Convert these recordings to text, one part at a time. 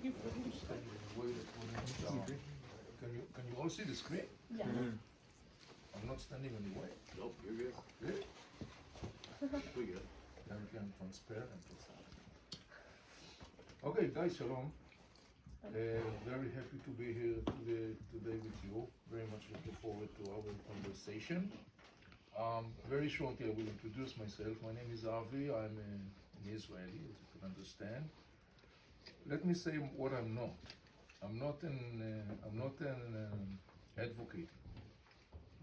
Can you all see the screen? Yeah. I'm not standing in the way. Nope, you're good. Good. We're good. Everything transparent. Okay, guys, shalom. Very happy to be here today with you. Very much looking forward to our conversation. Very shortly, I will introduce myself. My name is Avi. I'm an Israeli, as you can understand. Let me say what I'm not. I'm not an advocate.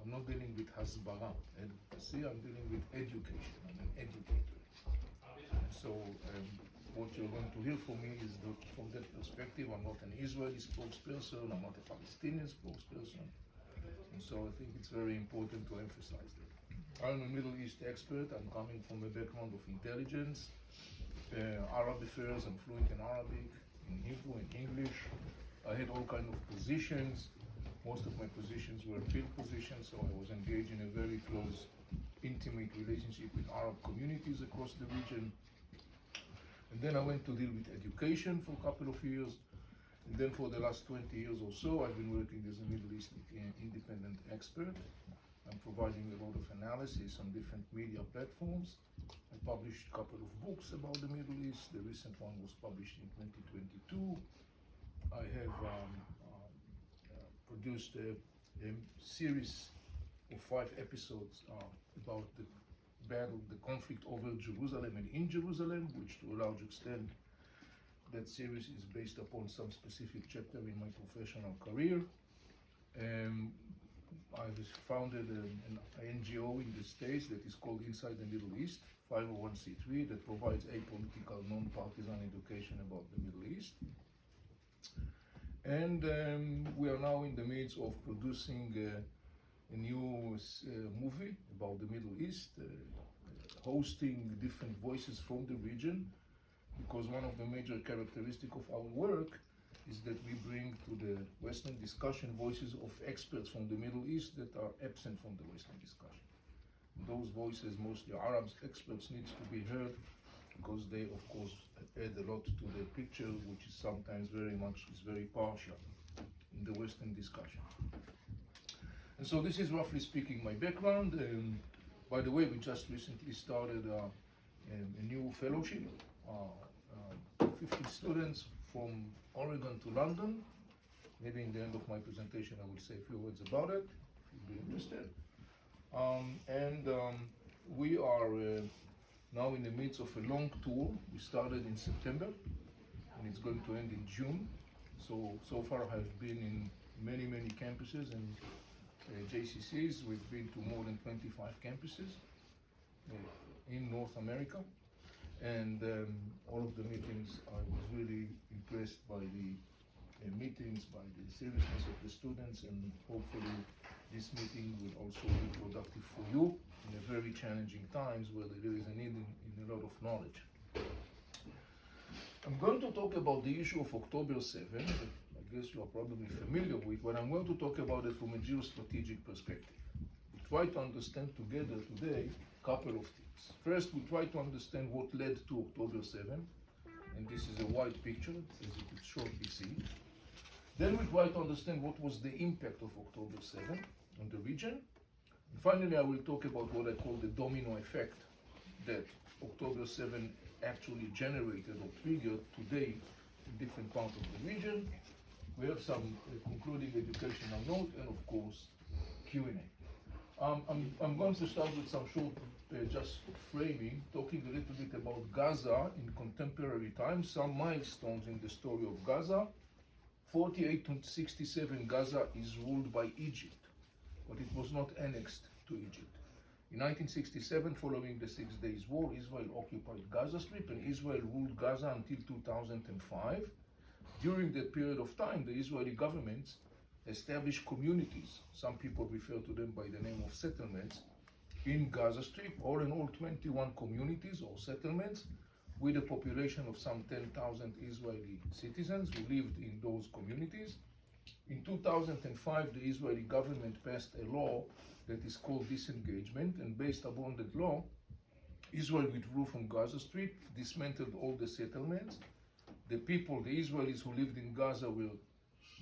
I'm not dealing with hasbara, advocacy. I'm dealing with education. I'm an educator. So what you're going to hear from me is that from that perspective, I'm not an Israeli spokesperson. I'm not a Palestinian spokesperson. And so I think it's very important to emphasize that. I'm a Middle East expert. I'm coming from a background of intelligence, Arab affairs. I'm fluent in Arabic, in Hebrew, in English. I had all kinds of positions. Most of my positions were field positions, so I was engaged in a very close, intimate relationship with Arab communities across the region. And then I went to deal with education for a couple of years. And then for the last 20 years or so, I've been working as a Middle East independent expert. I'm providing a lot of analysis on different media platforms. I published a couple of books about the Middle East. The recent one was published in 2022. I have produced a series of 5 episodes about the battle, the conflict over Jerusalem and in Jerusalem, which to a large extent, that series is based upon some specific chapter in my professional career. I was founded an NGO in the States that is called Inside the Middle East, 501c3, that provides apolitical, non-partisan education about the Middle East. And we are now in the midst of producing a new movie about the Middle East, hosting different voices from the region, because one of the major characteristics of our work is that we bring to the Western discussion voices of experts from the Middle East that are absent from the Western discussion. Those voices, mostly Arab experts, need to be heard because they, of course, add a lot to the picture, which is sometimes very partial in the Western discussion. And so this is roughly speaking my background. By the way, we just recently started a new fellowship, 50 students from Oregon to London. Maybe in the end of my presentation I will say a few words about it, if you'd be interested. We are now in the midst of a long tour. We started in September and it's going to end in June. So far I've been in many campuses and JCCs. We've been to more than 25 campuses in North America. And all of the meetings, I was really impressed by the meetings, by the seriousness of the students, and hopefully this meeting will also be productive for you in a very challenging times where there is a need in a lot of knowledge. I'm going to talk about the issue of October 7, that I guess you are probably familiar with, but I'm going to talk about it from a geostrategic perspective. We try to understand together today a couple of things. First, we try to understand what led to October 7, and this is a wide picture, as you could shortly see. Then we try to understand what was the impact of October 7 on the region. And finally, I will talk about what I call the domino effect that October 7 actually generated or triggered today in different parts of the region. We have some concluding educational note and, of course, Q&A. I'm going to start with some short just framing, talking a little bit about Gaza in contemporary times, some milestones in the story of Gaza. 48 to 67, Gaza is ruled by Egypt, but it was not annexed to Egypt. In 1967, following the 6 Days War, Israel occupied Gaza Strip and Israel ruled Gaza until 2005. During that period of time, the Israeli government established communities, some people refer to them by the name of settlements, in Gaza Strip. All in all, 21 communities or settlements with a population of some 10,000 Israeli citizens who lived in those communities. In 2005, the Israeli government passed a law that is called disengagement, and based upon that law, Israel withdrew from Gaza Strip, dismantled all the settlements, the people, the Israelis who lived in Gaza, were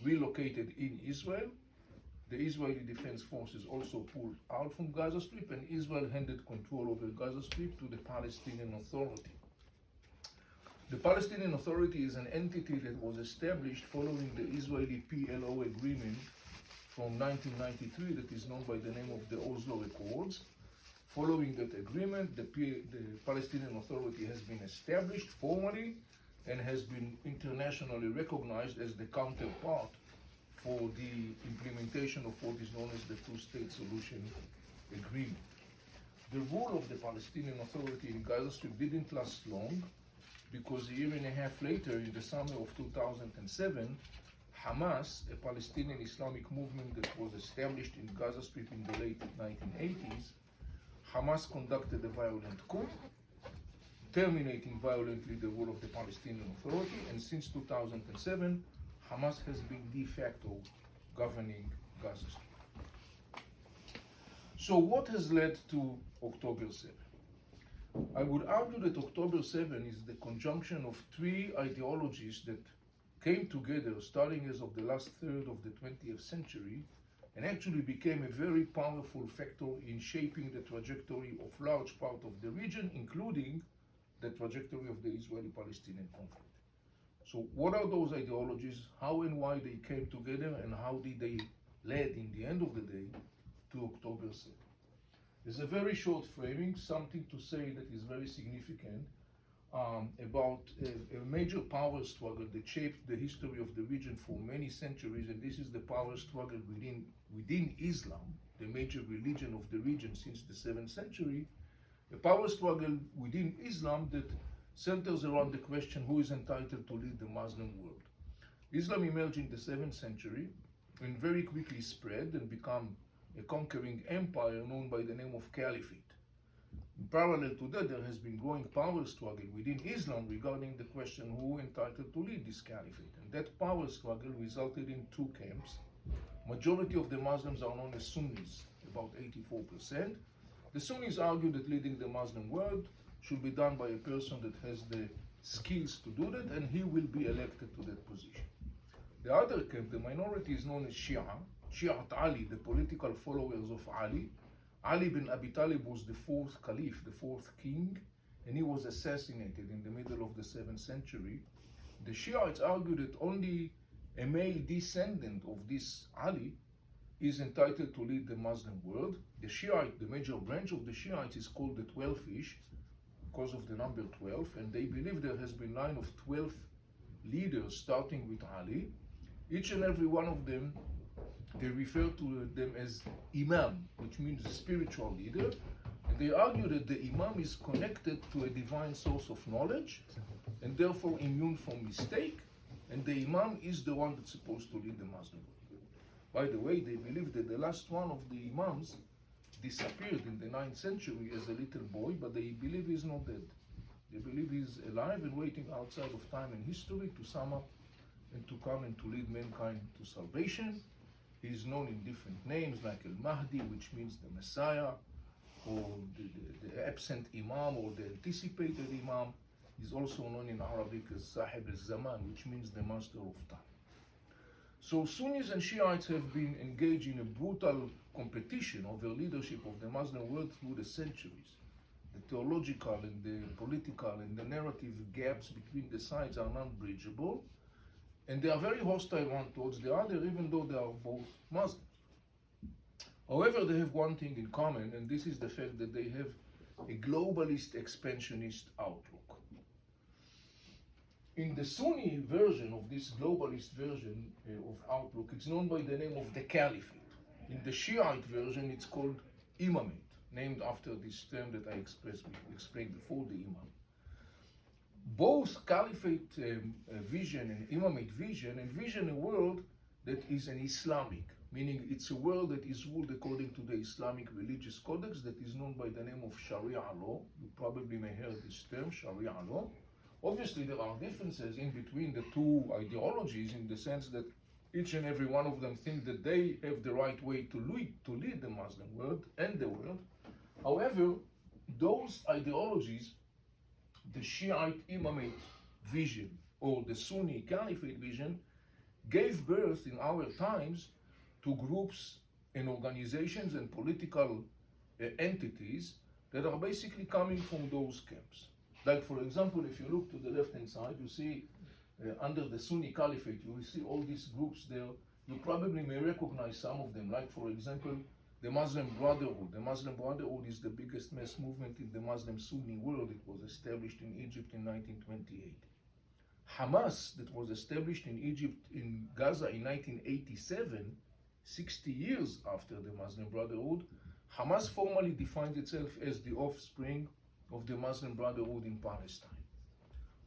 relocated in Israel. The Israeli Defense Forces also pulled out from Gaza Strip, and Israel handed control over Gaza Strip to the Palestinian Authority. The Palestinian Authority is an entity that was established following the Israeli PLO agreement from 1993 that is known by the name of the Oslo Accords. Following that agreement, the Palestinian Authority has been established formally and has been internationally recognized as the counterpart for the implementation of what is known as the two-state solution agreement. The rule of the Palestinian Authority in Gaza Strip didn't last long, because a year and a half later, in the summer of 2007, Hamas, a Palestinian Islamic movement that was established in Gaza Strip in the late 1980s, Hamas conducted a violent coup, terminating violently the rule of the Palestinian Authority, and since 2007, Hamas has been de facto governing Gaza Strip. So what has led to October 7? I would argue that October 7 is the conjunction of three ideologies that came together starting as of the last third of the 20th century and actually became a very powerful factor in shaping the trajectory of large part of the region, including the trajectory of the Israeli-Palestinian conflict. So what are those ideologies, how and why they came together, and how did they lead, in the end of the day, to October 7? There's a very short framing, something to say that is very significant about a major power struggle that shaped the history of the region for many centuries, and this is the power struggle within Islam, the major religion of the region since the 7th century, a power struggle within Islam that centers around the question who is entitled to lead the Muslim world. Islam emerged in the 7th century and very quickly spread and became a conquering empire known by the name of Caliphate. In parallel to that, there has been growing power struggle within Islam regarding the question who entitled to lead this caliphate. And that power struggle resulted in two camps. Majority of the Muslims are known as Sunnis, about 84%. The Sunnis argue that leading the Muslim world should be done by a person that has the skills to do that, and he will be elected to that position. The other camp, the minority, is known as Shia. Shi'at Ali, the political followers of Ali. Ali bin Abi Talib was the fourth caliph, the fourth king, and he was assassinated in the middle of the 7th century. The Shiites argue that only a male descendant of this Ali is entitled to lead the Muslim world. The Shiite, the major branch of the Shiites, is called the 12-ish because of the number 12, and they believe there has been line of 12 leaders starting with Ali. Each and every one of them, they refer to them as Imam, which means spiritual leader, and they argue that the Imam is connected to a divine source of knowledge and therefore immune from mistake, and the Imam is the one that's supposed to lead the Muslim world. By the way, they believe that the last one of the Imams disappeared in the 9th century as a little boy, but they believe he's not dead. They believe he's alive and waiting outside of time and history to sum up and to come and to lead mankind to salvation. He is known in different names like Al-Mahdi, which means the Messiah, or the absent Imam, or the anticipated Imam. He's also known in Arabic as Sahib al-Zaman, which means the master of time. So Sunnis and Shiites have been engaged in a brutal competition over leadership of the Muslim world through the centuries. The theological and the political and the narrative gaps between the sides are non-bridgeable, and they are very hostile one towards the other, even though they are both Muslims. However, they have one thing in common, and this is the fact that they have a globalist, expansionist outlook. In the Sunni version of this globalist version of outlook, it's known by the name of the Caliphate. In the Shiite version, it's called Imamate, named after this term that I explained before, the Imam. Both Caliphate vision and Imamate vision envision a world that is an Islamic, meaning it's a world that is ruled according to the Islamic religious codex that is known by the name of Sharia law. You probably may hear this term, Sharia law. Obviously, there are differences in between the two ideologies in the sense that each and every one of them think that they have the right way to lead the Muslim world and the world. However, those ideologies, the Shiite Imamate vision or the Sunni Caliphate vision gave birth in our times to groups and organizations and political entities that are basically coming from those camps. Like, for example, if you look to the left-hand side, you see under the Sunni Caliphate, you will see all these groups there. You probably may recognize some of them, like, for example, the Muslim Brotherhood. The Muslim Brotherhood is the biggest mass movement in the Muslim Sunni world. It was established in Egypt in 1928. Hamas, that was established in Egypt, in Gaza in 1987, 60 years after the Muslim Brotherhood, Hamas formally defines itself as the offspring of the Muslim Brotherhood in Palestine.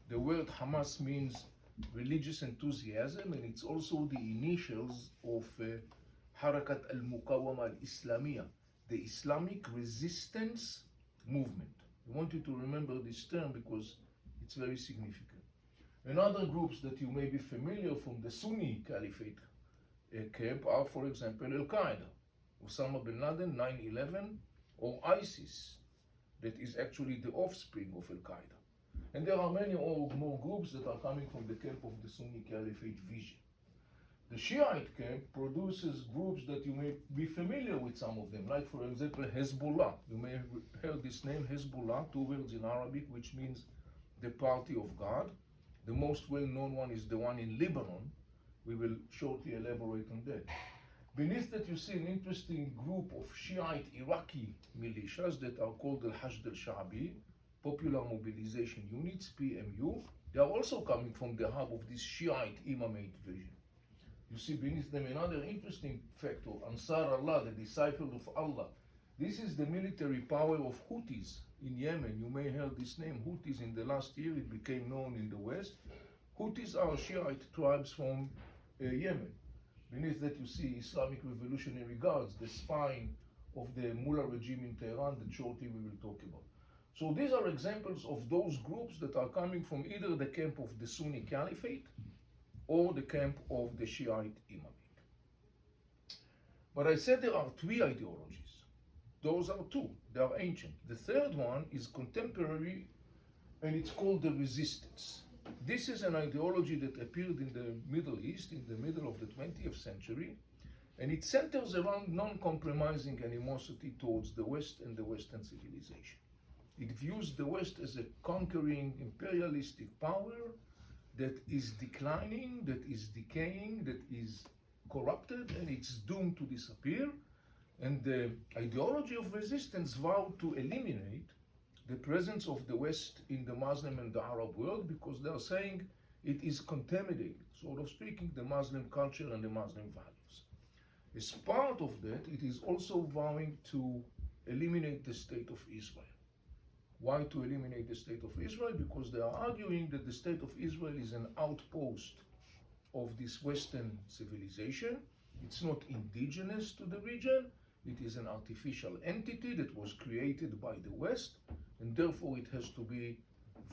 The word Hamas means religious enthusiasm, and it's also the initials of Harakat al-Muqawama al-Islamiyya, the Islamic resistance movement. I want you to remember this term because it's very significant. And other groups that you may be familiar from the Sunni Caliphate camp are, for example, Al-Qaeda, Osama bin Laden, 9/11, or ISIS, that is actually the offspring of Al-Qaeda. And there are many more groups that are coming from the camp of the Sunni Caliphate vision. The Shiite camp produces groups that you may be familiar with some of them, like, for example, Hezbollah. You may have heard this name, Hezbollah, 2 words in Arabic, which means the party of God. The most well-known one is the one in Lebanon. We will shortly elaborate on that. Beneath that, you see an interesting group of Shiite Iraqi militias that are called Al-Hashd al-Sha'bi, Popular Mobilization Units, PMU. They are also coming from the hub of this Shiite Imamate vision. You see beneath them another interesting factor, Ansar Allah, the disciple of Allah. This is the military power of Houthis in Yemen. You may hear this name, Houthis. In the last year, it became known in the West. Houthis are Shiite tribes from Yemen. Beneath that, you see Islamic Revolutionary Guards, the spine of the Mullah regime in Tehran that shortly we will talk about. So these are examples of those groups that are coming from either the camp of the Sunni Caliphate or the camp of the Shiite Imamate. But I said there are 3 ideologies. Those are 2. They are ancient. The third one is contemporary, and it's called the resistance. This is an ideology that appeared in the Middle East in the middle of the 20th century, and it centers around non-compromising animosity towards the West and the Western civilization. It views the West as a conquering imperialistic power that is declining, that is decaying, that is corrupted, and it's doomed to disappear. And the ideology of resistance vowed to eliminate the presence of the West in the Muslim and the Arab world because they are saying it is contaminating, sort of speaking, the Muslim culture and the Muslim values. As part of that, it is also vowing to eliminate the state of Israel. Why to eliminate the state of Israel? Because they are arguing that the state of Israel is an outpost of this Western civilization. It's not indigenous to the region. It is an artificial entity that was created by the West, and therefore it has to be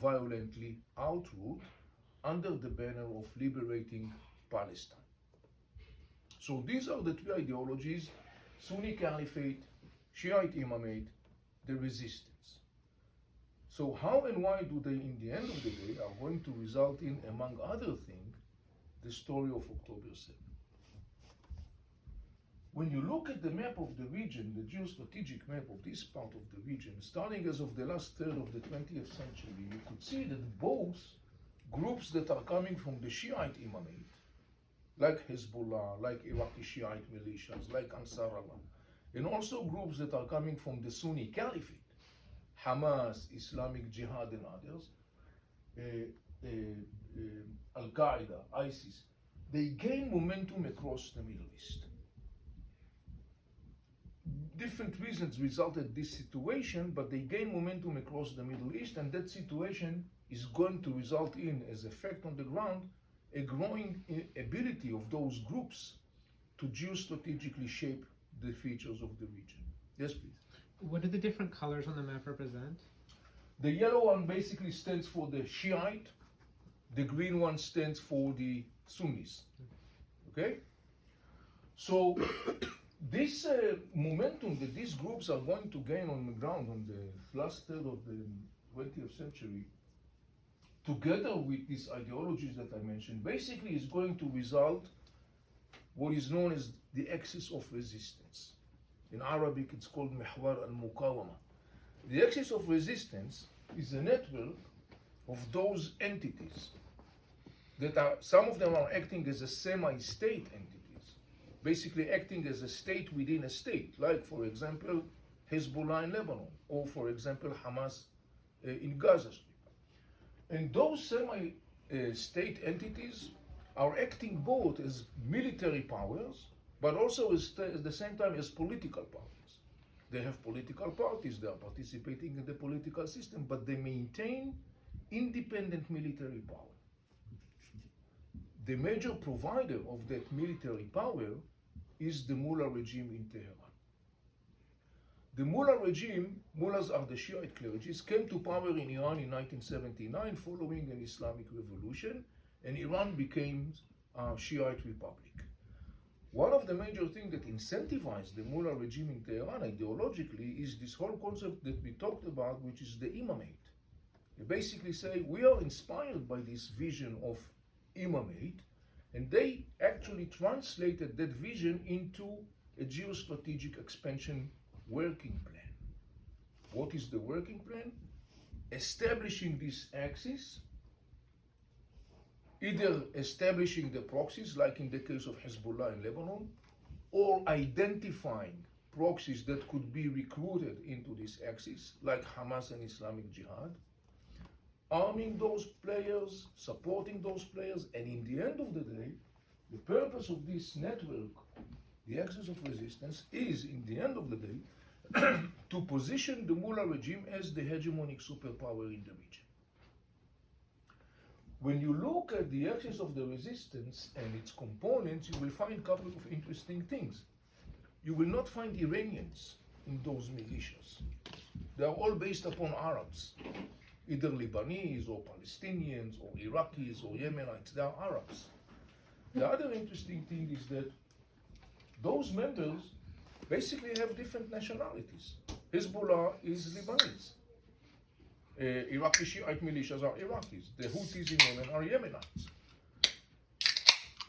violently outrooted under the banner of liberating Palestine. So these are the 3 ideologies: Sunni Caliphate, Shiite Imamate, the resistance. So how and why do they, in the end of the day, are going to result in, among other things, the story of October 7? When you look at the map of the region, the geostrategic map of this part of the region, starting as of the last third of the 20th century, you could see that both groups that are coming from the Shiite Imamate, like Hezbollah, like Iraqi Shiite militias, like Ansar Allah, and also groups that are coming from the Sunni Caliphate, Hamas, Islamic Jihad, and others, Al-Qaeda, ISIS, they gain momentum across the Middle East. Different reasons resulted in this situation, but they gain momentum across the Middle East, and that situation is going to result in, as effect on the ground, a growing ability of those groups to geostrategically shape the features of the region. Yes, please. What do the different colors on the map represent? The yellow one basically stands for the Shiite, the green one stands for the Sunnis. Okay? So this momentum that these groups are going to gain on the ground on the last third of the 20th century together with these ideologies that I mentioned, basically is going to result what is known as the axis of resistance. In Arabic, it's called Mihwar al-Muqawama. The axis of resistance is a network of those entities that are, some of them are acting as a semi-state entities, basically acting as a state within a state, like, for example, Hezbollah in Lebanon, or, for example, Hamas in Gaza Strip. And those semi-state entities are acting both as military powers, but also at the same time as political powers. They have political parties, they are participating in the political system, but they maintain independent military power. The major provider of that military power is the mullah regime in Tehran. The mullah regime, mullahs are the Shiite clergies, came to power in Iran in 1979 following an Islamic revolution, and Iran became a Shiite republic. One of the major things that incentivized the mullah regime in Tehran ideologically is this whole concept that we talked about, which is the imamate. They basically say, we are inspired by this vision of imamate, and they actually translated that vision into a geostrategic expansion working plan. What is the working plan? Establishing this axis, either establishing the proxies, like in the case of Hezbollah in Lebanon, or identifying proxies that could be recruited into this axis, like Hamas and Islamic Jihad, arming those players, supporting those players, and in the end of the day, the purpose of this network, the axis of resistance, is, in the end of the day, to position the mullah regime as the hegemonic superpower in the region. When you look at the axis of the resistance and its components, you will find a couple of interesting things. You will not find Iranians in those militias. They are all based upon Arabs, either Lebanese or Palestinians or Iraqis or Yemenites. They are Arabs. The other interesting thing is that those members basically have different nationalities. Hezbollah is Lebanese. Iraqi Shiite militias are Iraqis. The Houthis in Yemen are Yemenites.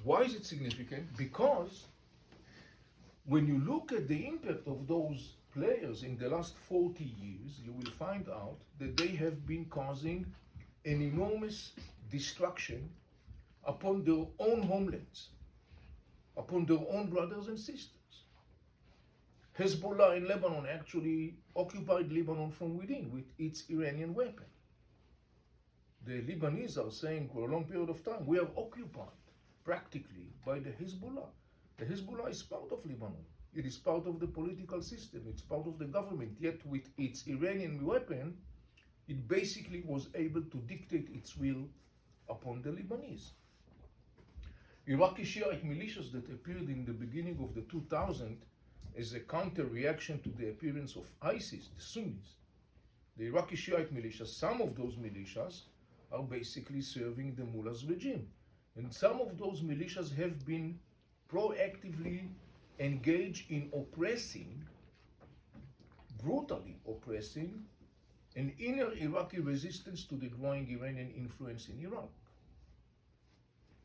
Why is it significant? Because when you look at the impact of those players in the last 40 years, you will find out that they have been causing an enormous destruction upon their own homelands, upon their own brothers and sisters. Hezbollah in Lebanon actually occupied Lebanon from within with its Iranian weapon. The Lebanese are saying for a long period of time, we are occupied practically by the Hezbollah. The Hezbollah is part of Lebanon. It is part of the political system. It's part of the government. Yet with its Iranian weapon, it basically was able to dictate its will upon the Lebanese. Iraqi Shiite militias that appeared in the beginning of the 2000s as a counter-reaction to the appearance of ISIS, the Sunnis. The Iraqi Shiite militias, some of those militias are basically serving the mullah's regime. And some of those militias have been proactively engaged in oppressing, brutally oppressing, an inner Iraqi resistance to the growing Iranian influence in Iraq.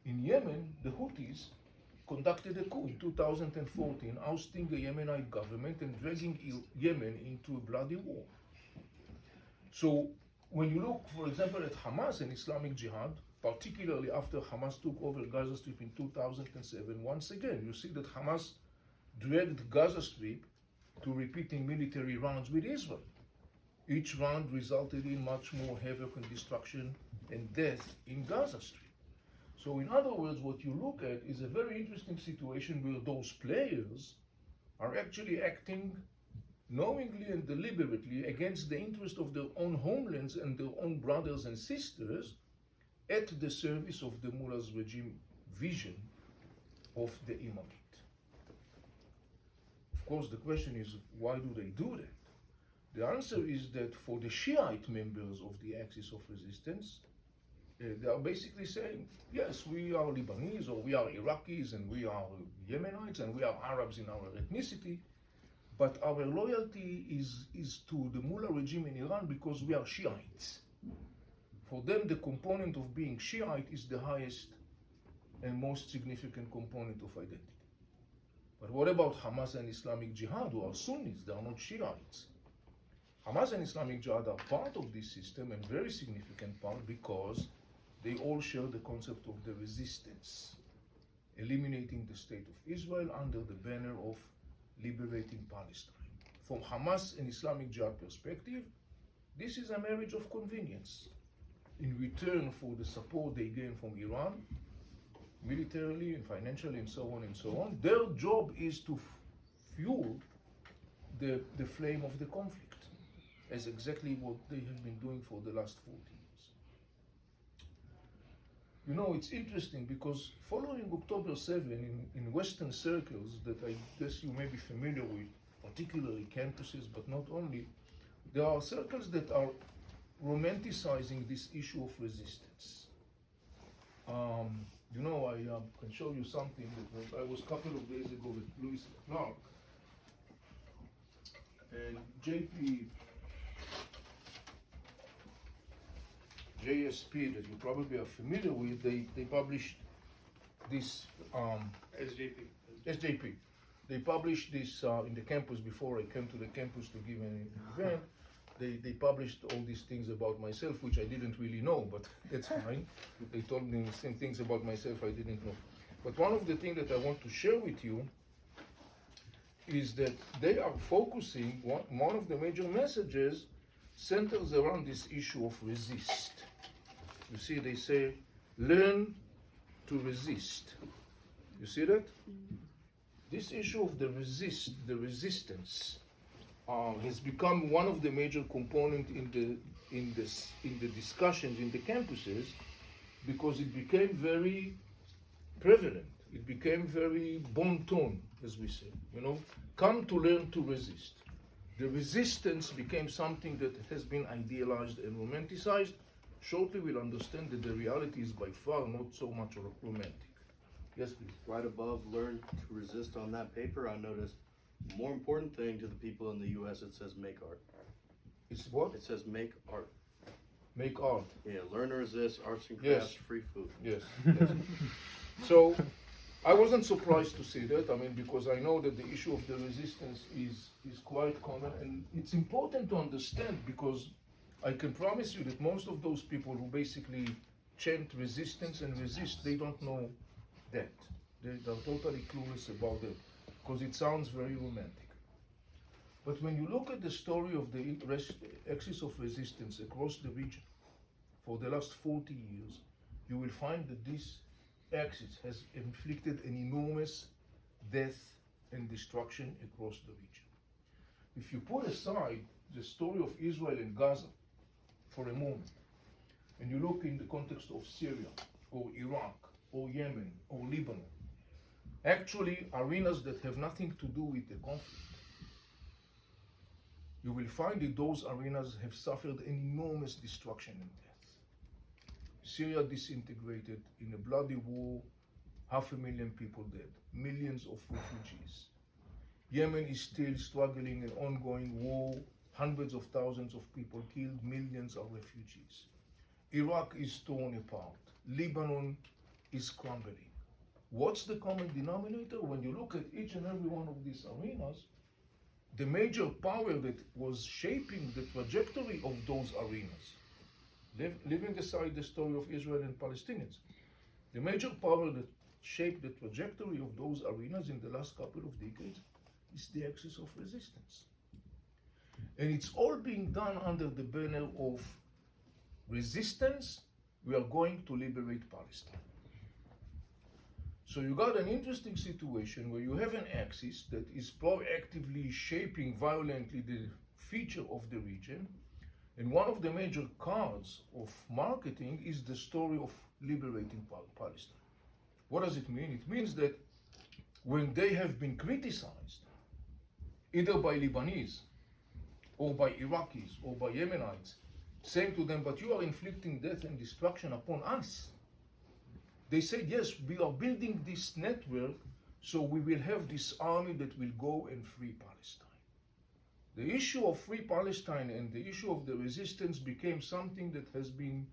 In Yemen, the Houthis conducted a coup in 2014, ousting the Yemenite government and dragging Yemen into a bloody war. So when you look, for example, at Hamas and Islamic Jihad, particularly after Hamas took over Gaza Strip in 2007, once again, you see that Hamas dragged Gaza Strip to repeating military rounds with Israel. Each round resulted in much more havoc and destruction and death in Gaza Strip. So in other words, what you look at is a very interesting situation where those players are actually acting knowingly and deliberately against the interest of their own homelands and their own brothers and sisters at the service of the mullah's regime vision of the imamate. Of course, the question is, why do they do that? The answer is that for the Shiite members of the axis of resistance, they are basically saying, yes, we are Lebanese, or we are Iraqis, and we are Yemenites, and we are Arabs in our ethnicity, but our loyalty is to the mullah regime in Iran because we are Shiites. For them, the component of being Shiite is the highest and most significant component of identity. But what about Hamas and Islamic Jihad, who are Sunnis? They are not Shiites. Hamas and Islamic Jihad are part of this system, and very significant part, because they all share the concept of the resistance, eliminating the state of Israel under the banner of liberating Palestine. From Hamas and Islamic Jihad perspective, this is a marriage of convenience. In return for the support they gain from Iran, militarily and financially and so on and so on, their job is to fuel the flame of the conflict, as exactly what they have been doing for the last 40 years. You know, it's interesting because following October 7 in Western circles that I guess you may be familiar with, particularly campuses, but not only, there are circles that are romanticizing this issue of resistance. You know, I can show you something that I was a couple of days ago with Louis Clark and JSP that you probably are familiar with. They published this SJP. They published this in the campus before I came to the campus to give an event. They published all these things about myself, which I didn't really know, but that's fine. They told me some things about myself I didn't know. But one of the things that I want to share with you is that they are focusing, one of the major messages centers around this issue of resist. You see, they say, learn to resist. You see that? This issue of the resistance, has become one of the major components in the discussions in the campuses, because it became very prevalent. It became very bon ton, as we say. You know, come to learn to resist. The resistance became something that has been idealized and romanticized. Shortly, we'll understand that the reality is by far not so much romantic. Yes, please. Right above learn to resist on that paper, I noticed more important thing to the people in the U.S. It says make art. It's what? It says make art. Make art. Yeah, learn to resist, arts and crafts, free food. Yes. Yes. So I wasn't surprised to see that. I mean, because I know that the issue of the resistance is quite common, and it's important to understand, because I can promise you that most of those people who basically chant resistance and resist, they don't know that. They're totally clueless about it, because it sounds very romantic. But when you look at the story of the axis of resistance across the region for the last 40 years, you will find that this axis has inflicted an enormous death and destruction across the region. If you put aside the story of Israel and Gaza for a moment, and you look in the context of Syria, or Iraq, or Yemen, or Lebanon, actually arenas that have nothing to do with the conflict, you will find that those arenas have suffered an enormous destruction and death. Syria disintegrated in a bloody war, 500,000 people dead, millions of refugees. Yemen is still struggling in ongoing war, hundreds of thousands of people killed, millions are refugees. Iraq is torn apart. Lebanon is crumbling. What's the common denominator? When you look at each and every one of these arenas, the major power that was shaping the trajectory of those arenas, leaving aside the story of Israel and Palestinians, the major power that shaped the trajectory of those arenas in the last couple of decades is the axis of resistance. And it's all being done under the banner of resistance. We are going to liberate Palestine. So you got an interesting situation where you have an axis that is proactively shaping violently the feature of the region, and one of the major cards of marketing is the story of liberating Palestine. What does it mean? It means that when they have been criticized, either by Lebanese, or by Iraqis, or by Yemenites, saying to them, but you are inflicting death and destruction upon us, they said, yes, we are building this network so we will have this army that will go and free Palestine. The issue of free Palestine and the issue of the resistance became something that has been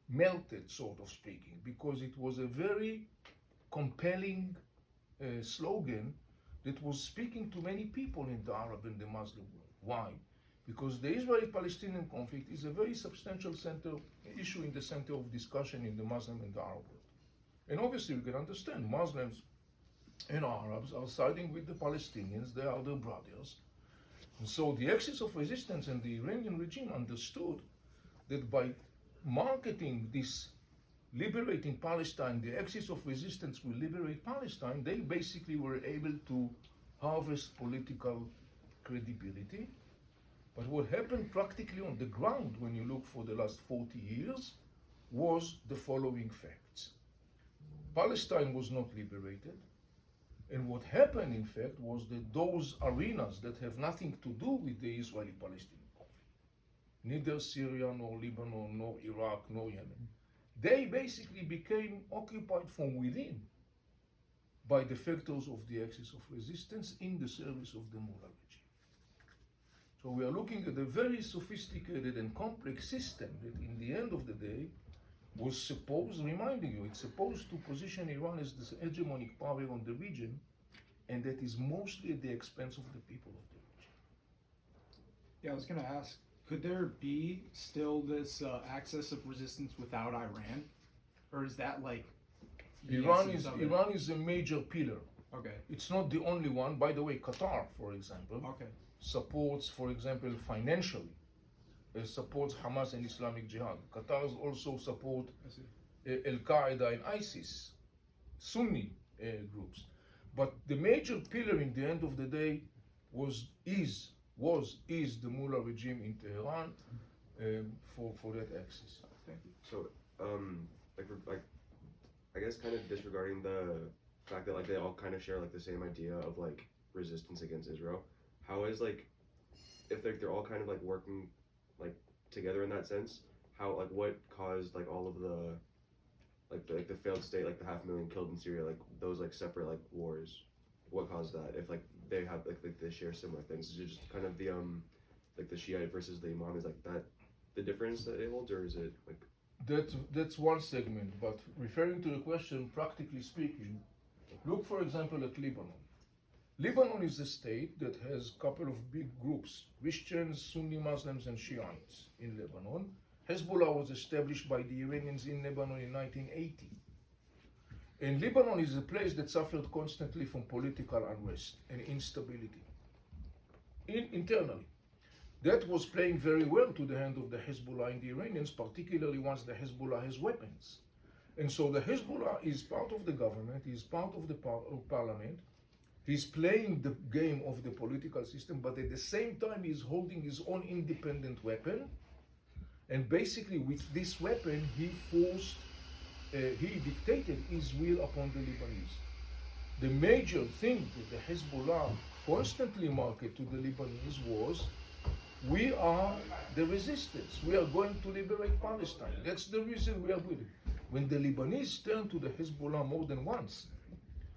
melted, sort of speaking, because it was a very compelling slogan that was speaking to many people in the Arab and the Muslim world. Why? Because the Israeli-Palestinian conflict is a very substantial issue in the center of discussion in the Muslim and the Arab world. And obviously we can understand Muslims and Arabs are siding with the Palestinians, they are their brothers. And so the axis of resistance and the Iranian regime understood that by marketing this liberating Palestine, the axis of resistance will liberate Palestine, they basically were able to harvest political credibility. But what happened practically on the ground when you look for the last 40 years was the following facts. Palestine was not liberated, and what happened in fact was that those arenas that have nothing to do with the Israeli-Palestinian conflict, neither Syria nor Lebanon nor Iraq nor Yemen, they basically became occupied from within by the factors of the axis of resistance in the service of the Mullah regime. So we are looking at a very sophisticated and complex system that in the end of the day was supposed, reminding you, it's supposed to position Iran as this hegemonic power on the region, and that is mostly at the expense of the people of the region. Yeah, I was going to ask, could there be still this axis of resistance without Iran? Or is that like... Iran is a major pillar. Okay. It's not the only one. By the way, Qatar, for example, supports, for example, financially, supports Hamas and Islamic Jihad. Qatar also support Al-Qaeda and ISIS, Sunni groups. But the major pillar in the end of the day is the Mullah regime in Tehran for that axis. So, I guess kind of disregarding the fact that like they all kind of share like the same idea of like resistance against Israel. How is like if they're all kind of like working like together in that sense? How like what caused like all of the failed state, like the 500,000 killed in Syria, like those like separate like wars? What caused that? If like they have like they share similar things, is it just kind of the like the Shiite versus the Imam, is like that the difference that it holds, or is it like? That's one segment, but referring to the question, practically speaking, look for example at Lebanon. Lebanon is a state that has a couple of big groups, Christians, Sunni Muslims and Shiites in Lebanon. Hezbollah was established by the Iranians in Lebanon in 1980. And Lebanon is a place that suffered constantly from political unrest and instability internally. That was playing very well to the hand of the Hezbollah and the Iranians, particularly once the Hezbollah has weapons. And so the Hezbollah is part of the government, is part of the parliament, he's playing the game of the political system, but at the same time he's holding his own independent weapon. And basically with this weapon, he dictated his will upon the Lebanese. The major thing that the Hezbollah constantly marketed to the Lebanese was, we are the resistance. We are going to liberate Palestine. That's the reason we are with it. When the Lebanese turned to the Hezbollah more than once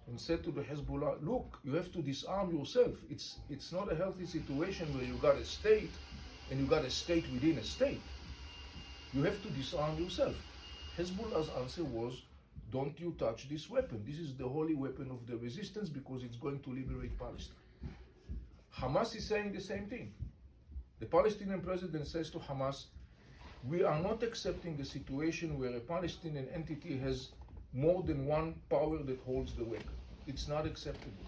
and said to the Hezbollah, look, you have to disarm yourself. It's not a healthy situation where you got a state and you got a state within a state. You have to disarm yourself. Hezbollah's answer was, don't you touch this weapon. This is the holy weapon of the resistance because it's going to liberate Palestine. Hamas is saying the same thing. The Palestinian president says to Hamas, we are not accepting a situation where a Palestinian entity has more than one power that holds the weapon. It's not acceptable.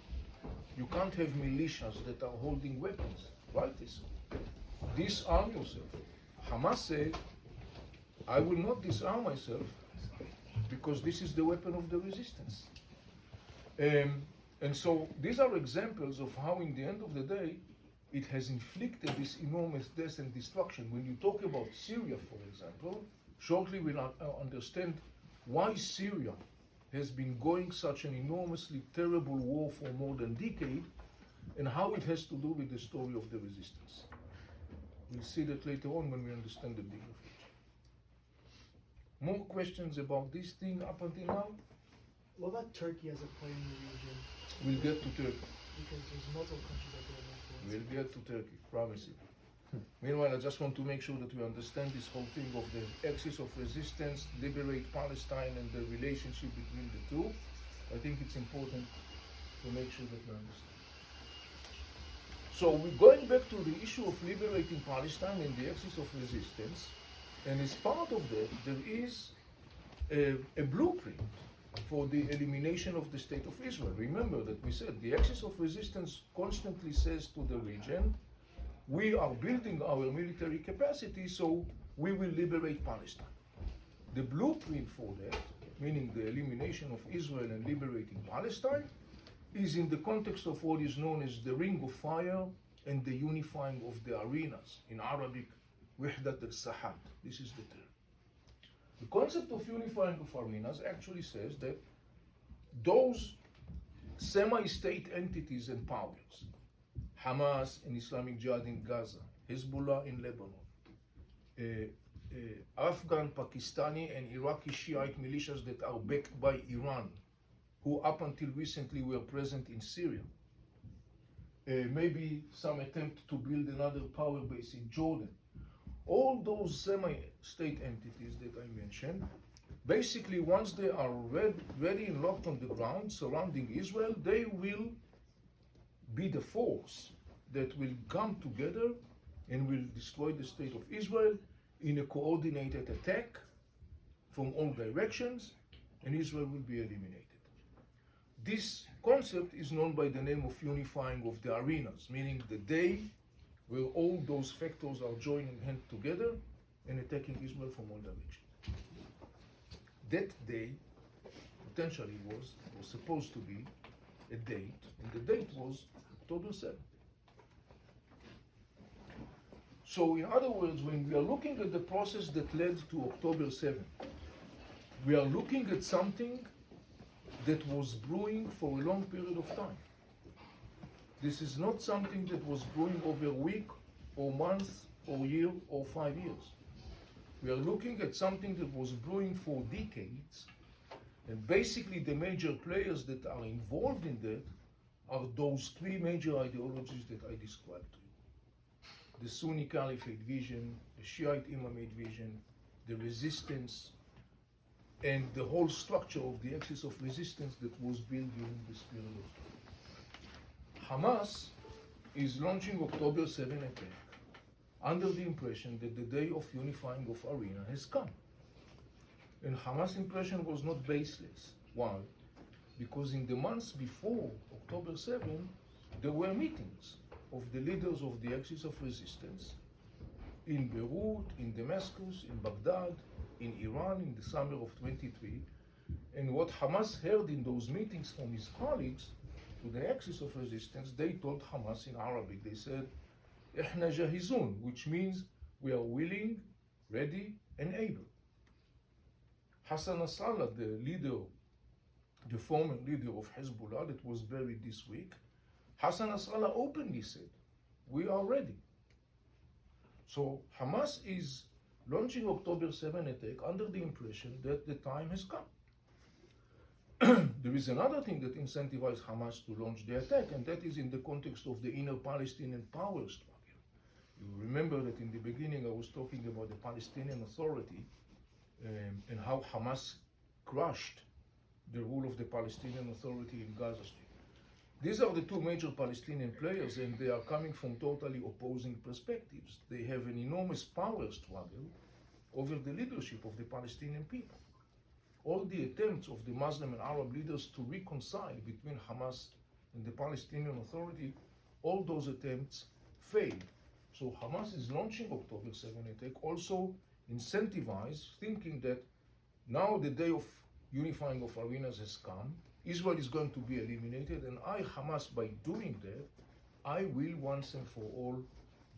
You can't have militias that are holding weapons. Right? Disarm yourself. Hamas said, I will not disarm myself because this is the weapon of the resistance. And so these are examples of how in the end of the day, it has inflicted this enormous death and destruction. When you talk about Syria, for example, shortly we'll understand why Syria has been going such an enormously terrible war for more than a decade, and how it has to do with the story of the resistance. We'll see that later on when we understand the bigger picture. More questions about this thing up until now? What about Turkey as a player in the region? We'll get to Turkey. Because there's multiple countries that go there. We'll get to Turkey, promise you. Meanwhile, I just want to make sure that we understand this whole thing of the axis of resistance, liberate Palestine, and the relationship between the two. I think it's important to make sure that we understand. So we're going back to the issue of liberating Palestine and the axis of resistance, and as part of that, there is a blueprint for the elimination of the state of Israel. Remember that we said the axis of resistance constantly says to the region, we are building our military capacity, so we will liberate Palestine. The blueprint for that, meaning the elimination of Israel and liberating Palestine, is in the context of what is known as the Ring of Fire and the unifying of the arenas. In Arabic, Wahdat al-Sahad. This is the term. The concept of unifying of arenas actually says that those semi-state entities and powers, Hamas and Islamic Jihad in Gaza, Hezbollah in Lebanon, Afghan, Pakistani and Iraqi Shiite militias that are backed by Iran, who up until recently were present in Syria, maybe some attempt to build another power base in Jordan. All those semi-state entities that I mentioned, basically once they are ready and locked on the ground surrounding Israel, they will be the force that will come together and will destroy the state of Israel in a coordinated attack from all directions, and Israel will be eliminated. This concept is known by the name of unifying of the arenas, meaning the day where all those factors are joining hands together and attacking Israel from all directions. That day potentially was supposed to be a date, and the date was October 7th. So in other words, when we are looking at the process that led to October 7th, we are looking at something that was brewing for a long period of time. This is not something that was brewing over a week or month or year or 5 years. We are looking at something that was brewing for decades, and basically the major players that are involved in that are those three major ideologies that I described to you. The Sunni Caliphate vision, the Shiite Imamate vision, the resistance, and the whole structure of the axis of resistance that was built during this period of time. Hamas is launching October 7 attack under the impression that the day of unifying of arena has come. And Hamas' impression was not baseless. Why? Because in the months before October 7, there were meetings of the leaders of the axis of resistance in Beirut, in Damascus, in Baghdad, in Iran in the summer of 23. And what Hamas heard in those meetings from his colleagues to the axis of resistance, they told Hamas in Arabic, they said, "Ihna jahizun," which means we are willing, ready, and able. Hassan Nasrallah, the former leader of Hezbollah that was buried this week, Hassan Nasrallah openly said, "We are ready." So Hamas is launching October 7 attack under the impression that the time has come. There is another thing that incentivized Hamas to launch the attack, and that is in the context of the inner Palestinian power struggle. You remember that in the beginning I was talking about the Palestinian Authority and how Hamas crushed the rule of the Palestinian Authority in Gaza Strip. These are the two major Palestinian players, and they are coming from totally opposing perspectives. They have an enormous power struggle over the leadership of the Palestinian people. All the attempts of the Muslim and Arab leaders to reconcile between Hamas and the Palestinian Authority, all those attempts failed. So Hamas is launching October 7 attack also incentivized, thinking that now the day of unifying of arenas has come, Israel is going to be eliminated, and I, Hamas, by doing that, I will once and for all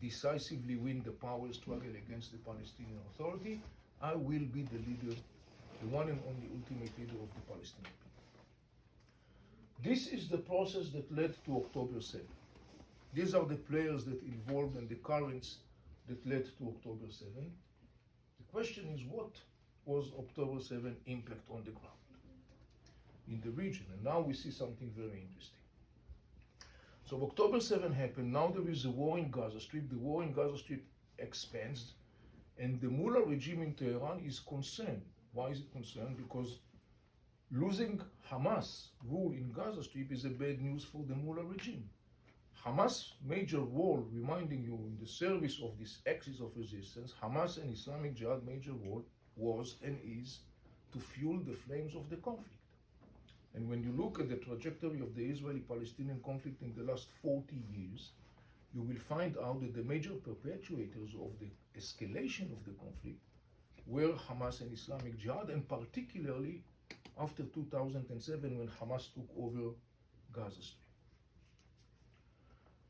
decisively win the power struggle against the Palestinian Authority. I will be the leader, the one and only ultimate leader of the Palestinian people. This is the process that led to October 7. These are the players that involved and the currents that led to October 7. The question is, what was October 7 impact on the ground in the region? And now we see something very interesting. So October 7 happened, now there is a war in Gaza Strip, the war in Gaza Strip expands, and the mullah regime in Tehran is concerned. Why is it concerned? Because losing Hamas rule in Gaza Strip is a bad news for the mullah regime. Hamas' major role, reminding you, in the service of this axis of resistance, Hamas and Islamic Jihad major role was and is to fuel the flames of the conflict. And when you look at the trajectory of the Israeli-Palestinian conflict in the last 40 years, you will find out that the major perpetuators of the escalation of the conflict were Hamas and Islamic Jihad, and particularly after 2007 when Hamas took over Gaza Strip.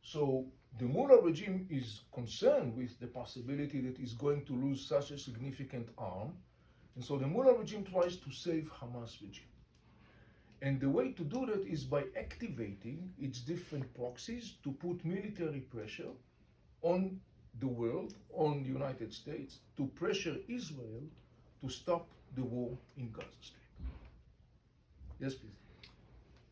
So the mullah regime is concerned with the possibility that it's going to lose such a significant arm, and so the mullah regime tries to save Hamas regime. And the way to do that is by activating its different proxies to put military pressure on the world, on the United States, to pressure Israel to stop the war in Gaza Strip. Yes, please.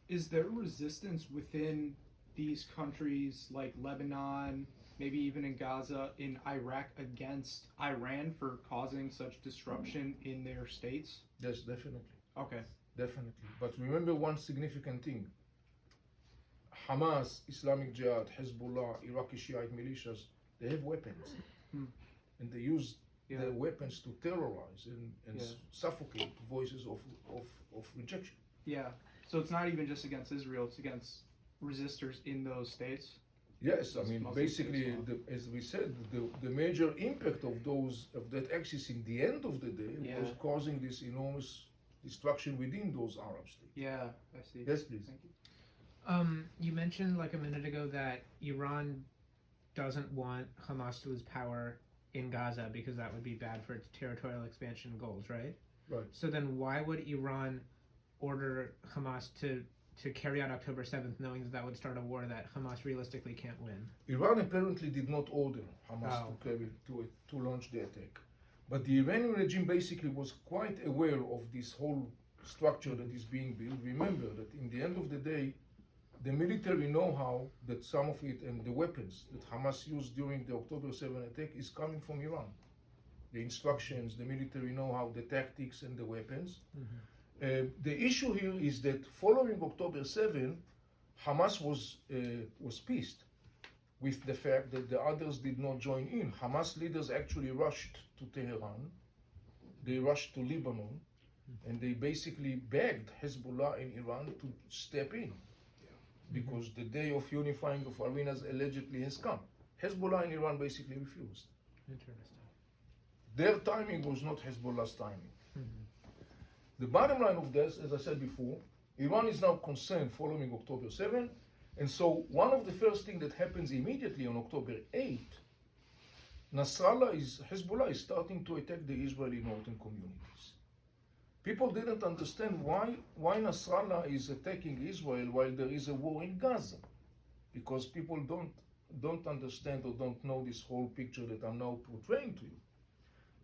Is there resistance within these countries like Lebanon, maybe even in Gaza, in Iraq against Iran for causing such disruption in their states? Yes, definitely. Okay. Definitely. But remember one significant thing. Hamas, Islamic Jihad, Hezbollah, Iraqi Shiite militias, they have weapons. And they use their weapons to terrorize and suffocate voices of rejection. Yeah. So it's not even just against Israel, it's against resistors in those states? Yes, I Those mean, Muslim basically, states, as we said, the major impact of that axis in the end of the day was causing this enormous destruction within those Arab states. Yeah, I see. Yes, please. Thank you. You mentioned like a minute ago that Iran doesn't want Hamas to lose power in Gaza because that would be bad for its territorial expansion goals, right? Right. So then why would Iran order Hamas to carry out October 7th knowing that would start a war that Hamas realistically can't win? Iran apparently did not order Hamas to launch the attack. But the Iranian regime basically was quite aware of this whole structure that is being built. Remember that in the end of the day, the military know-how that some of it and the weapons that Hamas used during the October 7 attack is coming from Iran. The instructions, the military know-how, the tactics and the weapons. The issue here is that following October 7, Hamas was pissed with the fact that the others did not join in. Hamas leaders actually rushed to Tehran, they rushed to Lebanon, and they basically begged Hezbollah and Iran to step in because the day of unifying of arenas allegedly has come. Hezbollah and Iran basically refused. Interesting. Their timing was not Hezbollah's timing. The bottom line of this, as I said before, Iran is now concerned following October 7, and so one of the first things that happens immediately on October 8, Hezbollah is starting to attack the Israeli northern communities. People didn't understand why Nasrallah is attacking Israel while there is a war in Gaza, because people don't understand or don't know this whole picture that I'm now portraying to you.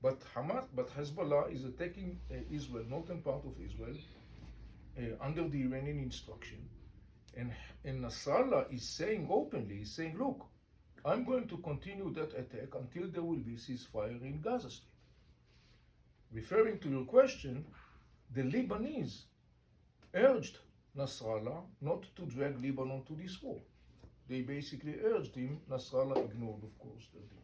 But Hezbollah is attacking Israel, northern part of Israel, under the Iranian instruction, and Nasrallah is saying openly, look, I'm going to continue that attack until there will be ceasefire in Gaza Strip. Referring to your question, the Lebanese urged Nasrallah not to drag Lebanon to this war. They basically urged him. Nasrallah ignored, of course, their demand.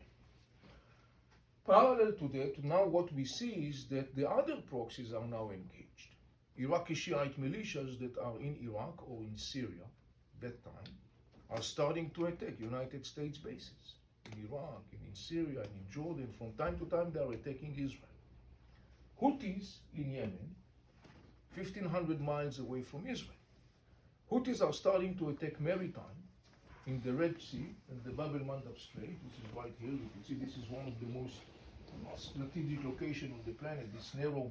Parallel to that, now what we see is that the other proxies are now engaged. Iraqi Shiite militias that are in Iraq or in Syria at that time are starting to attack United States bases in Iraq and in Syria and in Jordan. From time to time they are attacking Israel. Houthis in Yemen, 1,500 miles away from Israel. Houthis are starting to attack maritime in the Red Sea and the Bab el-Mandab Strait, which is right here. You can see this is one of the most strategic locations on the planet, this narrow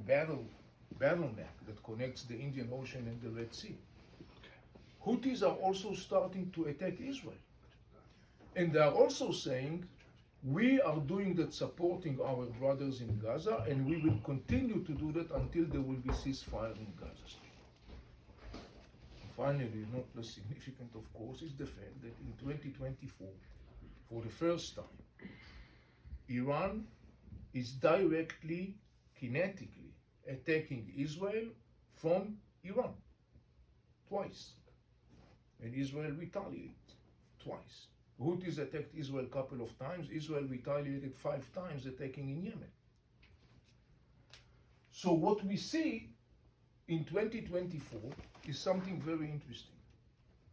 bottleneck that connects the Indian Ocean and the Red Sea. Houthis are also starting to attack Israel. And they are also saying, we are doing that supporting our brothers in Gaza, and we will continue to do that until there will be ceasefire in Gaza Strip. finally, not less significant, of course, is the fact that in 2024, for the first time, Iran is directly, kinetically attacking Israel from Iran twice, and Israel retaliates twice. Houthis attacked Israel a couple of times. Israel retaliated 5 times, attacking in Yemen. So what we see in 2024 is something very interesting.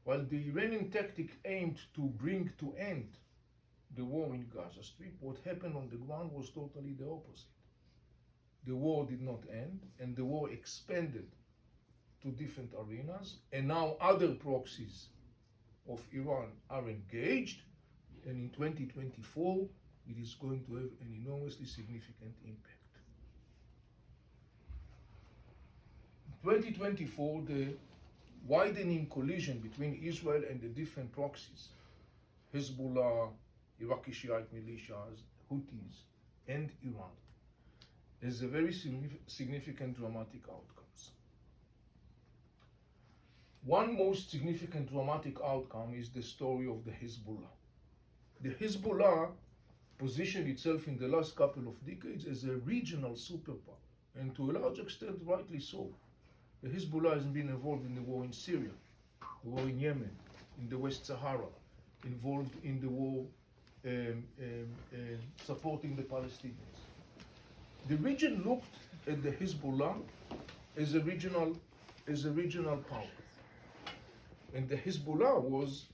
While the Iranian tactic aimed to bring to end the war in Gaza Strip, what happened on the ground was totally the opposite. The war did not end, and the war expanded to different arenas, and now other proxies of Iran are engaged, and in 2024 it is going to have an enormously significant impact. In 2024, the widening collision between Israel and the different proxies, Hezbollah, Iraqi Shiite militias, Houthis, and Iran, has a very significant dramatic outcomes. One most significant dramatic outcome is the story of the Hezbollah. The Hezbollah positioned itself in the last couple of decades as a regional superpower, and to a large extent, rightly so. The Hezbollah has been involved in the war in Syria, the war in Yemen, in the West Sahara, involved in the war supporting the Palestinians. The region looked at the Hezbollah as a regional power, and the Hezbollah was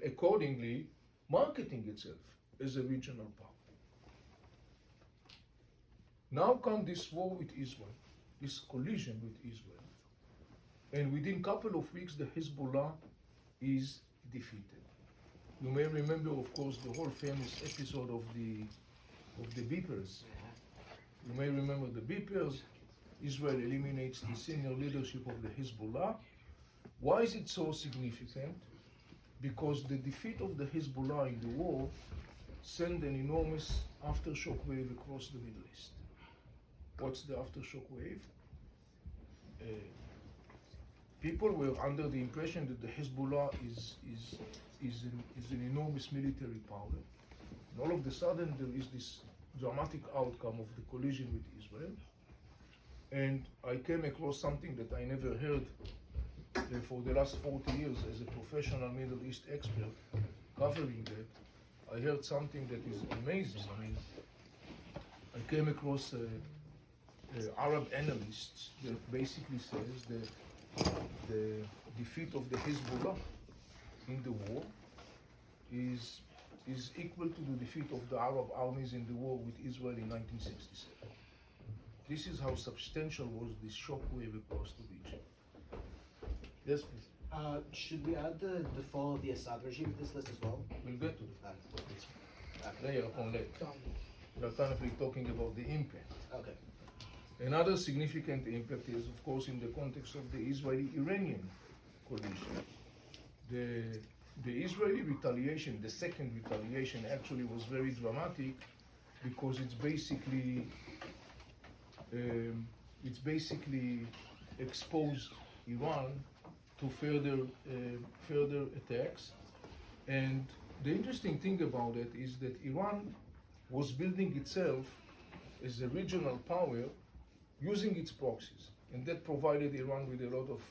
accordingly marketing itself as a regional power. Now comes this war with Israel, this collision with Israel, and within a couple of weeks the Hezbollah is defeated. You may remember, of course, the whole famous episode of the beepers. You may remember the beepers. Israel eliminates the senior leadership of the Hezbollah. Why is it so significant? Because the defeat of the Hezbollah in the war sent an enormous aftershock wave across the Middle East. What's the aftershock wave? People were under the impression that the Hezbollah is an enormous military power. And all of a sudden there is this dramatic outcome of the collision with Israel. And I came across something that I never heard for the last 40 years as a professional Middle East expert covering that. I heard something that is amazing. I mean, I came across Arab analysts that basically says that the defeat of the Hezbollah in the war is equal to the defeat of the Arab armies in the war with Israel in 1967. This is how substantial was this shock wave across the region. Yes, please. Should we add the fall of the Assad regime to this list as well? We'll get to that. Later upon later. We are currently talking about the impact. Okay. Another significant impact is, of course, in the context of the Israeli-Iranian collision. The Israeli retaliation, the second retaliation, actually was very dramatic because it's basically exposed Iran to further attacks. And the interesting thing about it is that Iran was building itself as a regional power using its proxies, and that provided Iran with a lot of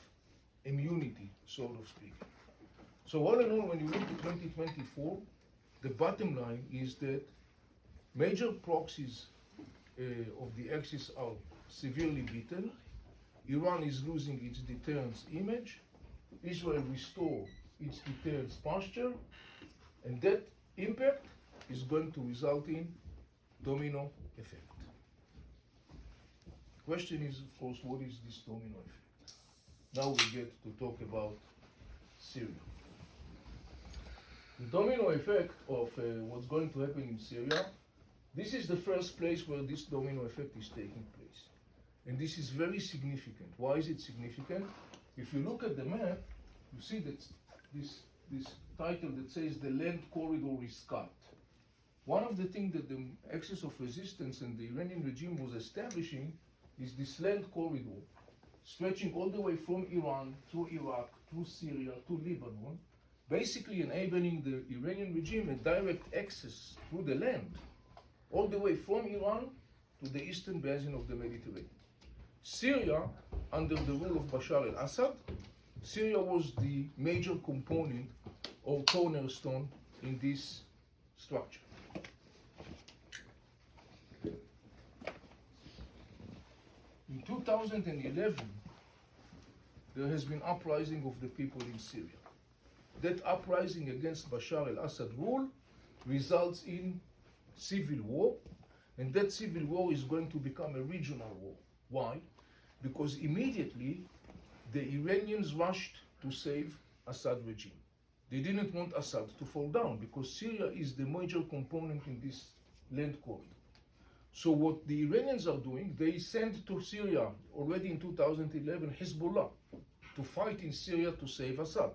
immunity, so to speak. So all in all, when you look at 2024, the bottom line is that major proxies of the Axis are severely beaten. Iran is losing its deterrence image. Israel restore its deterrence posture, and that impact is going to result in domino effect. The question is, of course, what is this domino effect? Now we get to talk about Syria. The domino effect of what's going to happen in Syria, this is the first place where this domino effect is taking place. And this is very significant. Why is it significant? If you look at the map, you see that this title that says the land corridor is cut. One of the things that the axis of resistance and the Iranian regime was establishing is this land corridor stretching all the way from Iran to Iraq to Syria to Lebanon, basically enabling the Iranian regime a direct access through the land, all the way from Iran to the eastern basin of the Mediterranean. Syria, under the rule of Bashar al-Assad, Syria was the major component or cornerstone in this structure. In 2011, there has been uprising of the people in Syria. That uprising against Bashar al-Assad rule results in civil war, and that civil war is going to become a regional war. Why? Because immediately the Iranians rushed to save Assad regime. They didn't want Assad to fall down because Syria is the major component in this land corridor. So what the Iranians are doing, they sent to Syria already in 2011 Hezbollah to fight in Syria to save Assad.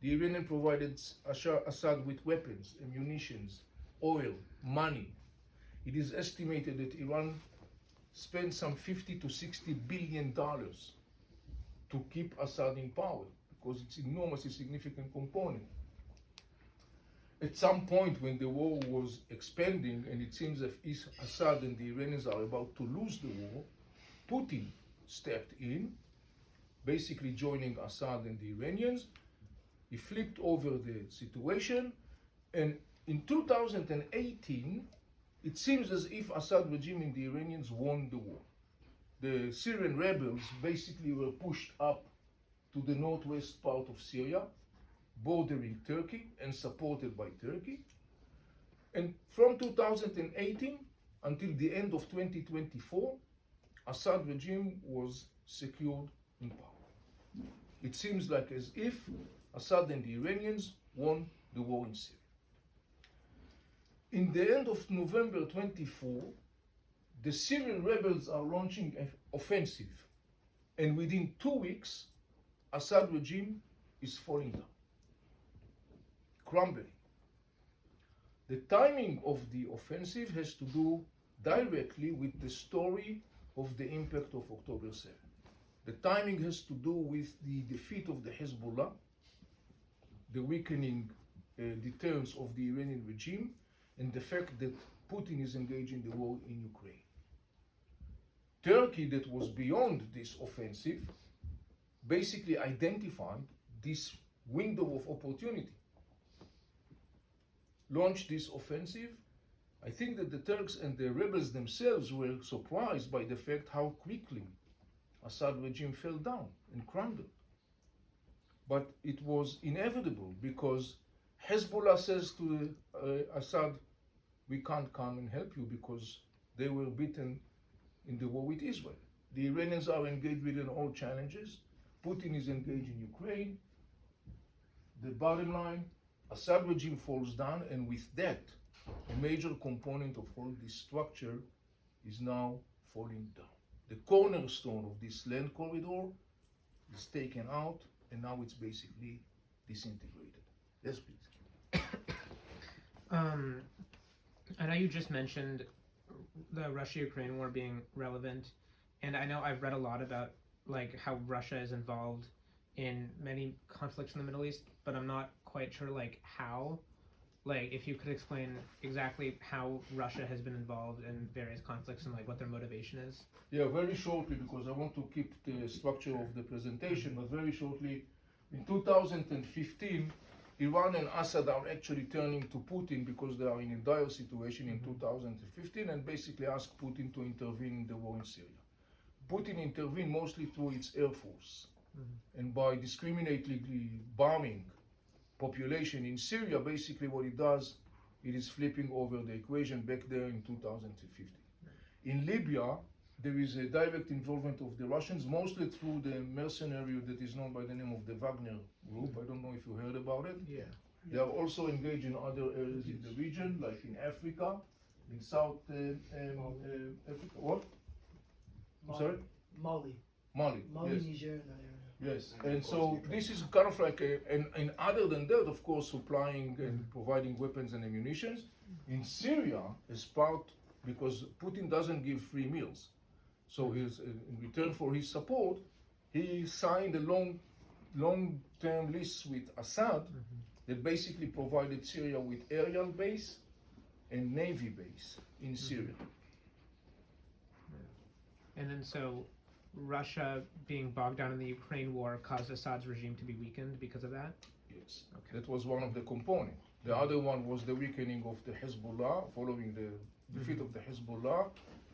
The Iranian provided Assad with weapons, ammunitions, oil, money. It is estimated that Iran spent some $50 to $60 billion to keep Assad in power because it's enormously significant component. At some point when the war was expanding and it seems as if Assad and the Iranians are about to lose the war, Putin stepped in, basically joining Assad and the Iranians. He flipped over the situation, and in 2018, it seems as if Assad regime and the Iranians won the war. The Syrian rebels basically were pushed up to the northwest part of Syria, bordering Turkey and supported by Turkey. And from 2018 until the end of 2024, Assad regime was secured in power. It seems like as if Assad and the Iranians won the war in Syria. In the end of November 24, the Syrian rebels are launching an offensive, and within 2 weeks, Assad regime is falling down, crumbling. The timing of the offensive has to do directly with the story of the impact of October 7. The timing has to do with the defeat of the Hezbollah, the weakening deterrence of the Iranian regime, and the fact that Putin is engaging the war in Ukraine. Turkey, that was beyond this offensive, basically identified this window of opportunity, launched this offensive. I think that the Turks and the rebels themselves were surprised by the fact how quickly Assad regime fell down and crumbled. But it was inevitable because Hezbollah says to Assad, we can't come and help you because they were beaten in the war with Israel. The Iranians are engaged within all challenges. Putin is engaged in Ukraine. The bottom line, Assad regime falls down, and with that, a major component of all this structure is now falling down. The cornerstone of this land corridor is taken out, and now it's basically disintegrated. Yes, please. I know you just mentioned the Russia-Ukraine war being relevant, and I know I've read a lot about like how Russia is involved in many conflicts in the Middle East, but I'm not quite sure like how. Like if you could explain exactly how Russia has been involved in various conflicts and like what their motivation is. Yeah, very shortly, because I want to keep the structure of the presentation, but very shortly, in 2015, Iran and Assad are actually turning to Putin because they are in a dire situation in 2015 and basically ask Putin to intervene in the war in Syria. Putin intervened mostly through its air force and by discriminately bombing population in Syria. Basically what it does, it is flipping over the equation back there in 2015. In Libya, there is a direct involvement of the Russians, mostly through the mercenary that is known by the name of the Wagner group. I don't know if you heard about it. Yeah. They are also engaged in other areas in the region, like in Africa, in South Africa. What? I'm sorry? Mali, Mali. Yes. Niger, and that area. Yes, and so this is kind of like and other than that, of course, supplying and providing weapons and ammunition. In Syria, as part, because Putin doesn't give free meals, so in return for his support, he signed a long-term lease with Assad that basically provided Syria with aerial base and navy base in Syria. And then so Russia being bogged down in the Ukraine war caused Assad's regime to be weakened because of that? Yes, Okay. that was one of the components. The other one was the weakening of the Hezbollah, following the defeat of the Hezbollah,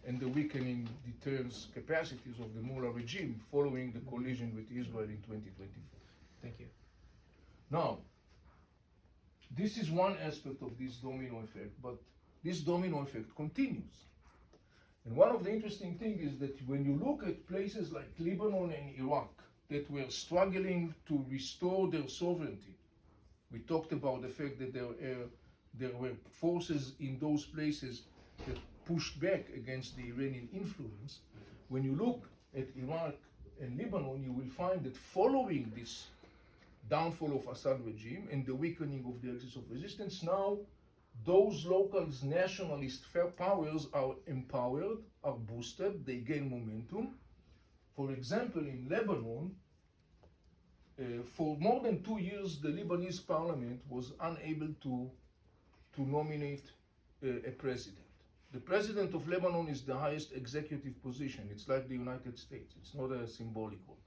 and the weakening deterrence capacities of the Mullah regime following the collision with Israel in 2024. Thank you. Now, this is one aspect of this domino effect, but this domino effect continues. And one of the interesting things is that when you look at places like Lebanon and Iraq that were struggling to restore their sovereignty, we talked about the fact that there were forces in those places that pushed back against the Iranian influence. When you look at Iraq and Lebanon, you will find that following this downfall of Assad regime and the weakening of the axis of resistance, now those local nationalist powers are empowered, are boosted, they gain momentum. For example, in Lebanon, for more than 2 years, the Lebanese parliament was unable to nominate a president. The president of Lebanon is the highest executive position. It's like the United States. It's not a symbolic one.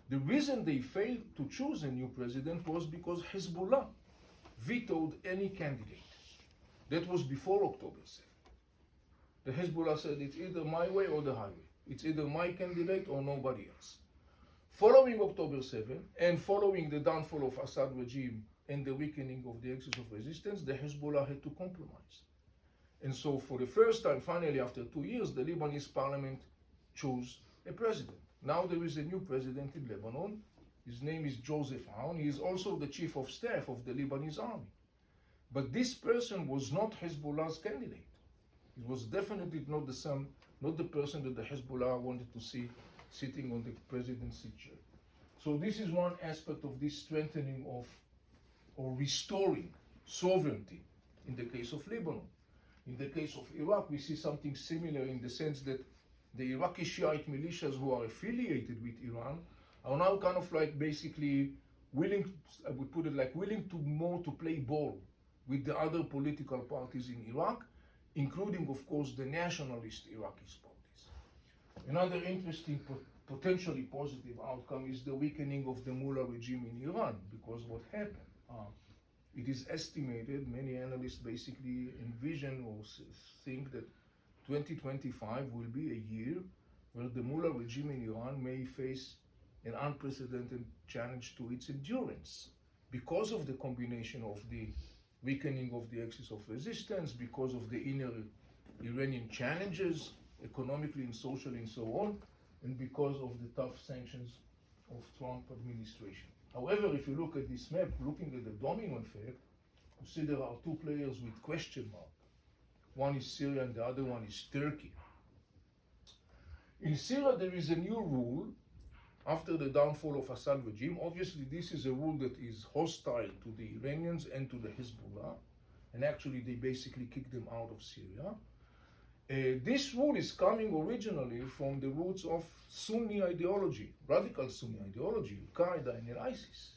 The reason they failed to choose a new president was because Hezbollah vetoed any candidate. That was before October 7th. The Hezbollah said it's either my way or the highway. It's either my candidate or nobody else. Following October 7th and following the downfall of Assad regime and the weakening of the axis of resistance, the Hezbollah had to compromise. And so for the first time, finally, after 2 years, the Lebanese parliament chose a president. Now there is a new president in Lebanon. His name is Joseph Aoun. He is also the chief of staff of the Lebanese army. But this person was not Hezbollah's candidate. It was definitely not the person that the Hezbollah wanted to see sitting on the presidency chair. So this is one aspect of this strengthening of or restoring sovereignty in the case of Lebanon. In the case of Iraq, we see something similar in the sense that the Iraqi Shiite militias who are affiliated with Iran are now kind of like basically willing, I would put it like willing to play ball with the other political parties in Iraq, including, of course, the nationalist Iraqi parties. Another interesting, potentially positive outcome is the weakening of the Mullah regime in Iran, because what happened? It is estimated, many analysts basically envision or think that 2025 will be a year where the Mullah regime in Iran may face an unprecedented challenge to its endurance because of the combination of the weakening of the axis of resistance, because of the inner Iranian challenges, economically and socially and so on, and because of the tough sanctions of Trump administration. However, if you look at this map, looking at the domino effect, you see there are two players with question mark. One is Syria and the other one is Turkey. In Syria, there is a new rule after the downfall of Assad regime. Obviously, this is a rule that is hostile to the Iranians and to the Hezbollah, and actually they basically kicked them out of Syria. This rule is coming originally from the roots of Sunni ideology, radical Sunni ideology, Al-Qaeda and ISIS.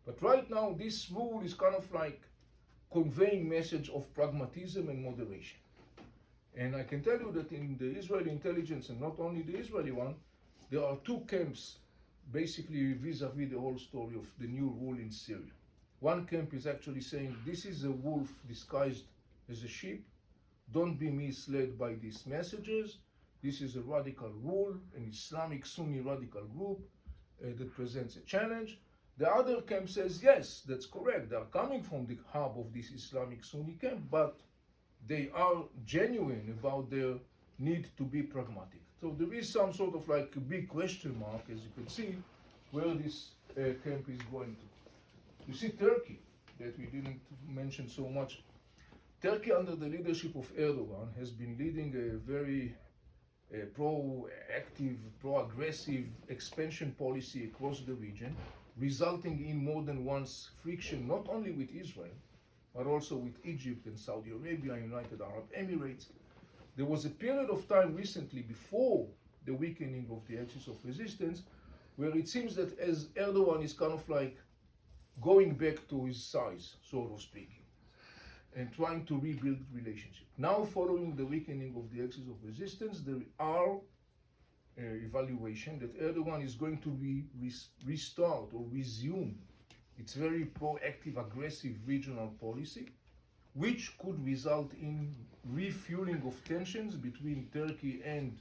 But right now, this rule is kind of like conveying message of pragmatism and moderation. And I can tell you that in the Israeli intelligence, and not only the Israeli one, there are two camps basically vis-a-vis the whole story of the new rule in Syria. One camp is actually saying this is a wolf disguised as a sheep. Don't be misled by these messages. This is a radical rule, an Islamic Sunni radical group that presents a challenge. The other camp says, yes, that's correct. They are coming from the hub of this Islamic Sunni camp, but they are genuine about their need to be pragmatic. So there is some sort of like a big question mark, as you can see, where this camp is going to. You see Turkey, that we didn't mention so much. Turkey, under the leadership of Erdogan, has been leading a very proactive, pro-aggressive expansion policy across the region, resulting in more than once friction, not only with Israel, but also with Egypt and Saudi Arabia and United Arab Emirates. There was a period of time recently before the weakening of the axis of resistance where it seems that as Erdogan is kind of like going back to his size, sort of speaking, and trying to rebuild relationship. Now, following the weakening of the axis of resistance, there are evaluation that Erdogan is going to restart or resume its very proactive, aggressive regional policy, which could result in refueling of tensions between Turkey and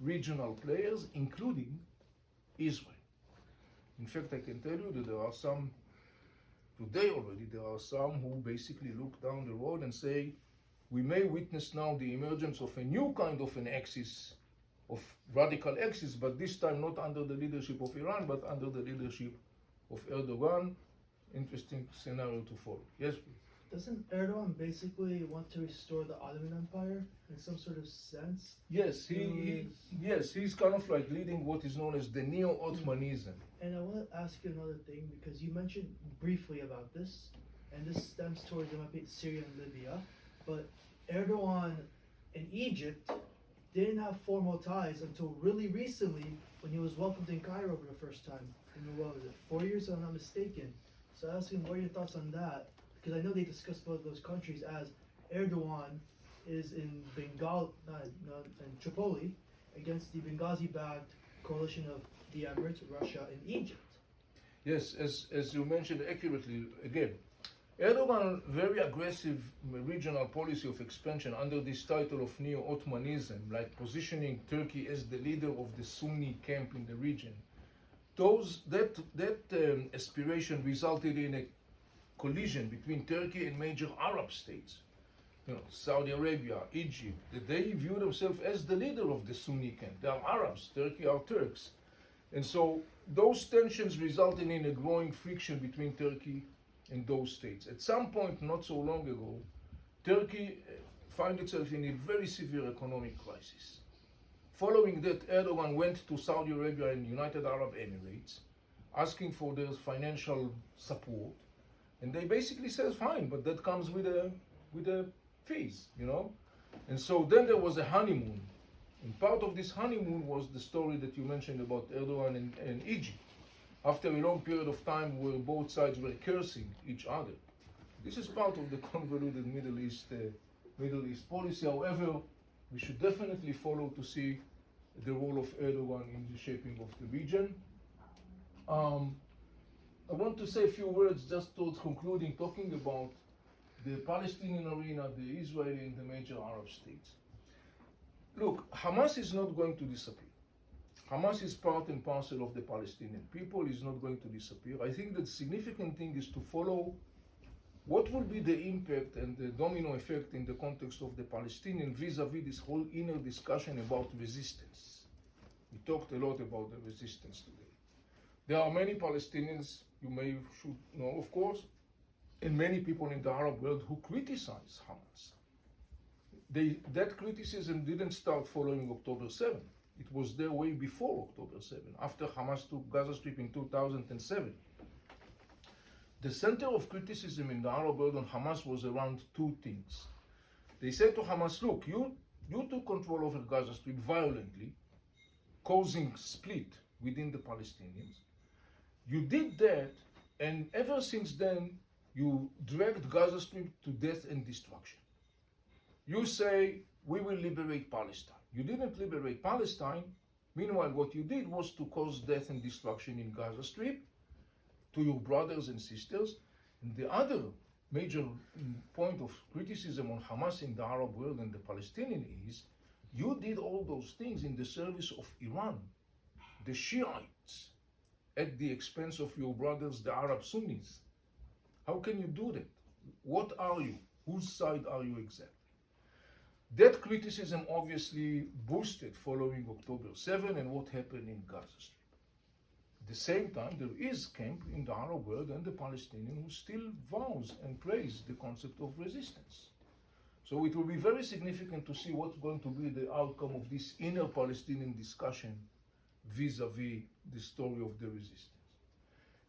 regional players, including Israel. In fact, I can tell you that there are some, today already, there are some who basically look down the road and say, we may witness now the emergence of a new kind of an axis, of radical axis, but this time not under the leadership of Iran, but under the leadership of Erdogan. Interesting scenario to follow. Yes, please. Doesn't Erdogan basically want to restore the Ottoman Empire in some sort of sense? Yes, he's kind of like leading what is known as the neo-Ottomanism. And I want to ask you another thing, because you mentioned briefly about this, and this stems towards Syria and Libya, but Erdogan in Egypt didn't have formal ties until really recently when he was welcomed in Cairo for the first time. In what was it, 4 years, if I'm not mistaken. So I ask him, what are your thoughts on that? Because I know they discussed both those countries as Erdogan is in in Tripoli against the Benghazi-backed coalition of the Emirates, Russia, and Egypt. Yes, as you mentioned accurately, again, Erdogan very aggressive regional policy of expansion under this title of neo-Ottomanism, like positioning Turkey as the leader of the Sunni camp in the region. That aspiration resulted in a collision between Turkey and major Arab states, Saudi Arabia, Egypt, that they view themselves as the leader of the Sunni camp. They are Arabs, Turkey are Turks. And so those tensions resulted in a growing friction between Turkey and those states. At some point, not so long ago, Turkey found itself in a very severe economic crisis. Following that, Erdogan went to Saudi Arabia and United Arab Emirates, asking for their financial support. And they basically said, fine, but that comes with a fees, And so then there was a honeymoon. And part of this honeymoon was the story that you mentioned about Erdogan and Egypt. After a long period of time where both sides were cursing each other. This is part of the convoluted Middle East policy. However, we should definitely follow to see the role of Erdogan in the shaping of the region. I want to say a few words just towards concluding, talking about the Palestinian arena, the Israeli and the major Arab states. Look, Hamas is not going to disappear. Hamas is part and parcel of the Palestinian people, is not going to disappear. I think the significant thing is to follow what will be the impact and the domino effect in the context of the Palestinian vis-a-vis this whole inner discussion about resistance. We talked a lot about the resistance today. There are many Palestinians, you should know, of course, and many people in the Arab world who criticize Hamas. That criticism didn't start following October 7. It was there way before October 7, after Hamas took Gaza Strip in 2007. The center of criticism in the Arab world on Hamas was around two things. They said to Hamas, look, you took control over Gaza Strip violently, causing split within the Palestinians. You did that, and ever since then, you dragged Gaza Strip to death and destruction. You say, we will liberate Palestine. You didn't liberate Palestine. Meanwhile, what you did was to cause death and destruction in Gaza Strip to your brothers and sisters. And the other major point of criticism on Hamas in the Arab world and the Palestinian is, you did all those things in the service of Iran, the Shiites, at the expense of your brothers, the Arab Sunnis. How can you do that? What are you? Whose side are you exactly? That criticism obviously boosted following October 7 and what happened in Gaza Strip. At the same time, there is camp in the Arab world and the Palestinian who still vows and praise the concept of resistance. So it will be very significant to see what's going to be the outcome of this inner Palestinian discussion vis-a-vis the story of the resistance.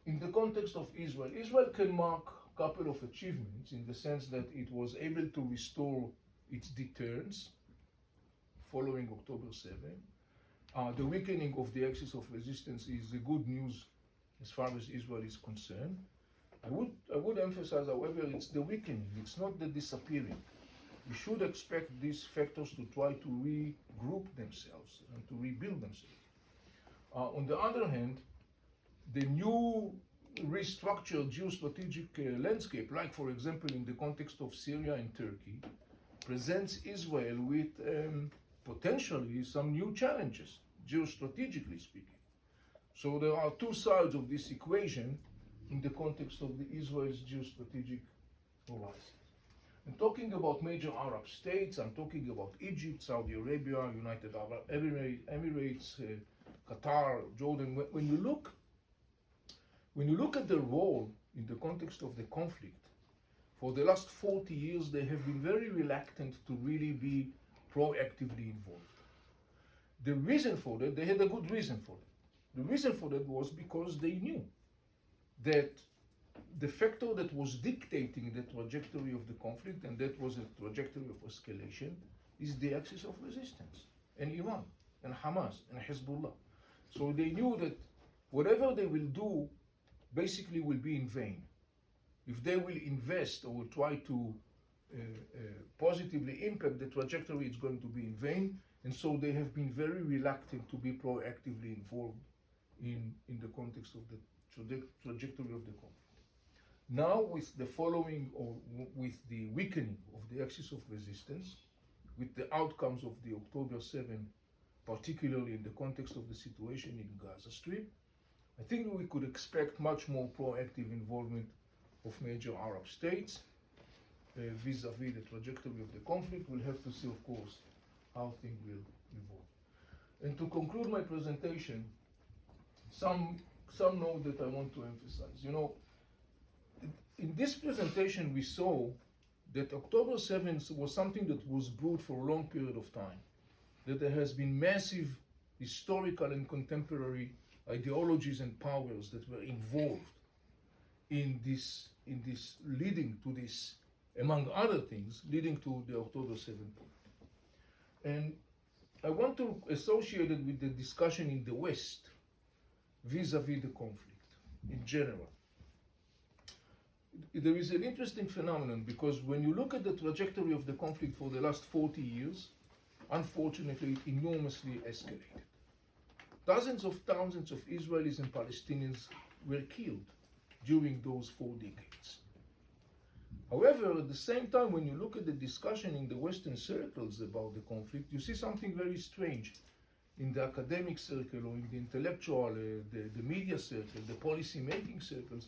In the context of Israel, Israel can mark a couple of achievements in the sense that it was able to restore its deterrence following October 7. The weakening of the axis of resistance is the good news as far as Israel is concerned. I would emphasize, however, it's the weakening, it's not the disappearing. We should expect these factors to try to regroup themselves and to rebuild themselves. On the other hand, the new restructured geostrategic landscape, like for example in the context of Syria and Turkey, presents Israel with potentially some new challenges, geostrategically speaking. So there are two sides of this equation in the context of the Israel's geostrategic horizon. I'm talking about major Arab states, I'm talking about Egypt, Saudi Arabia, United Arab Emirates, Qatar, Jordan. When you look at their role in the context of the conflict, for the last 40 years they have been very reluctant to really be proactively involved. The reason for that, they had a good reason for that. The reason for that was because they knew that the factor that was dictating the trajectory of the conflict, and that was a trajectory of escalation, is the axis of resistance, and Iran, and Hamas, and Hezbollah. So they knew that whatever they will do basically will be in vain. If they will invest or will try to positively impact the trajectory, it's going to be in vain. And so they have been very reluctant to be proactively involved in the context of the trajectory of the conflict. Now with the following, or with the weakening of the axis of resistance, with the outcomes of the October 7, particularly in the context of the situation in Gaza Strip, I think we could expect much more proactive involvement of major Arab states vis-a-vis the trajectory of the conflict. We'll have to see, of course, how things will evolve. And to conclude my presentation, some note that I want to emphasize. You know, in this presentation we saw that October 7th was something that was brewed for a long period of time, that there has been massive historical and contemporary ideologies and powers that were involved in this leading to this, among other things, leading to the October 7th point. And I want to associate it with the discussion in the West vis-a-vis the conflict in general. There is an interesting phenomenon, because when you look at the trajectory of the conflict for the last 40 years, unfortunately it enormously escalated. Dozens of thousands of Israelis and Palestinians were killed during those 4 decades. However, at the same time, when you look at the discussion in the Western circles about the conflict, you see something very strange. In the academic circle, or in the intellectual, the media circle, the policy-making circles,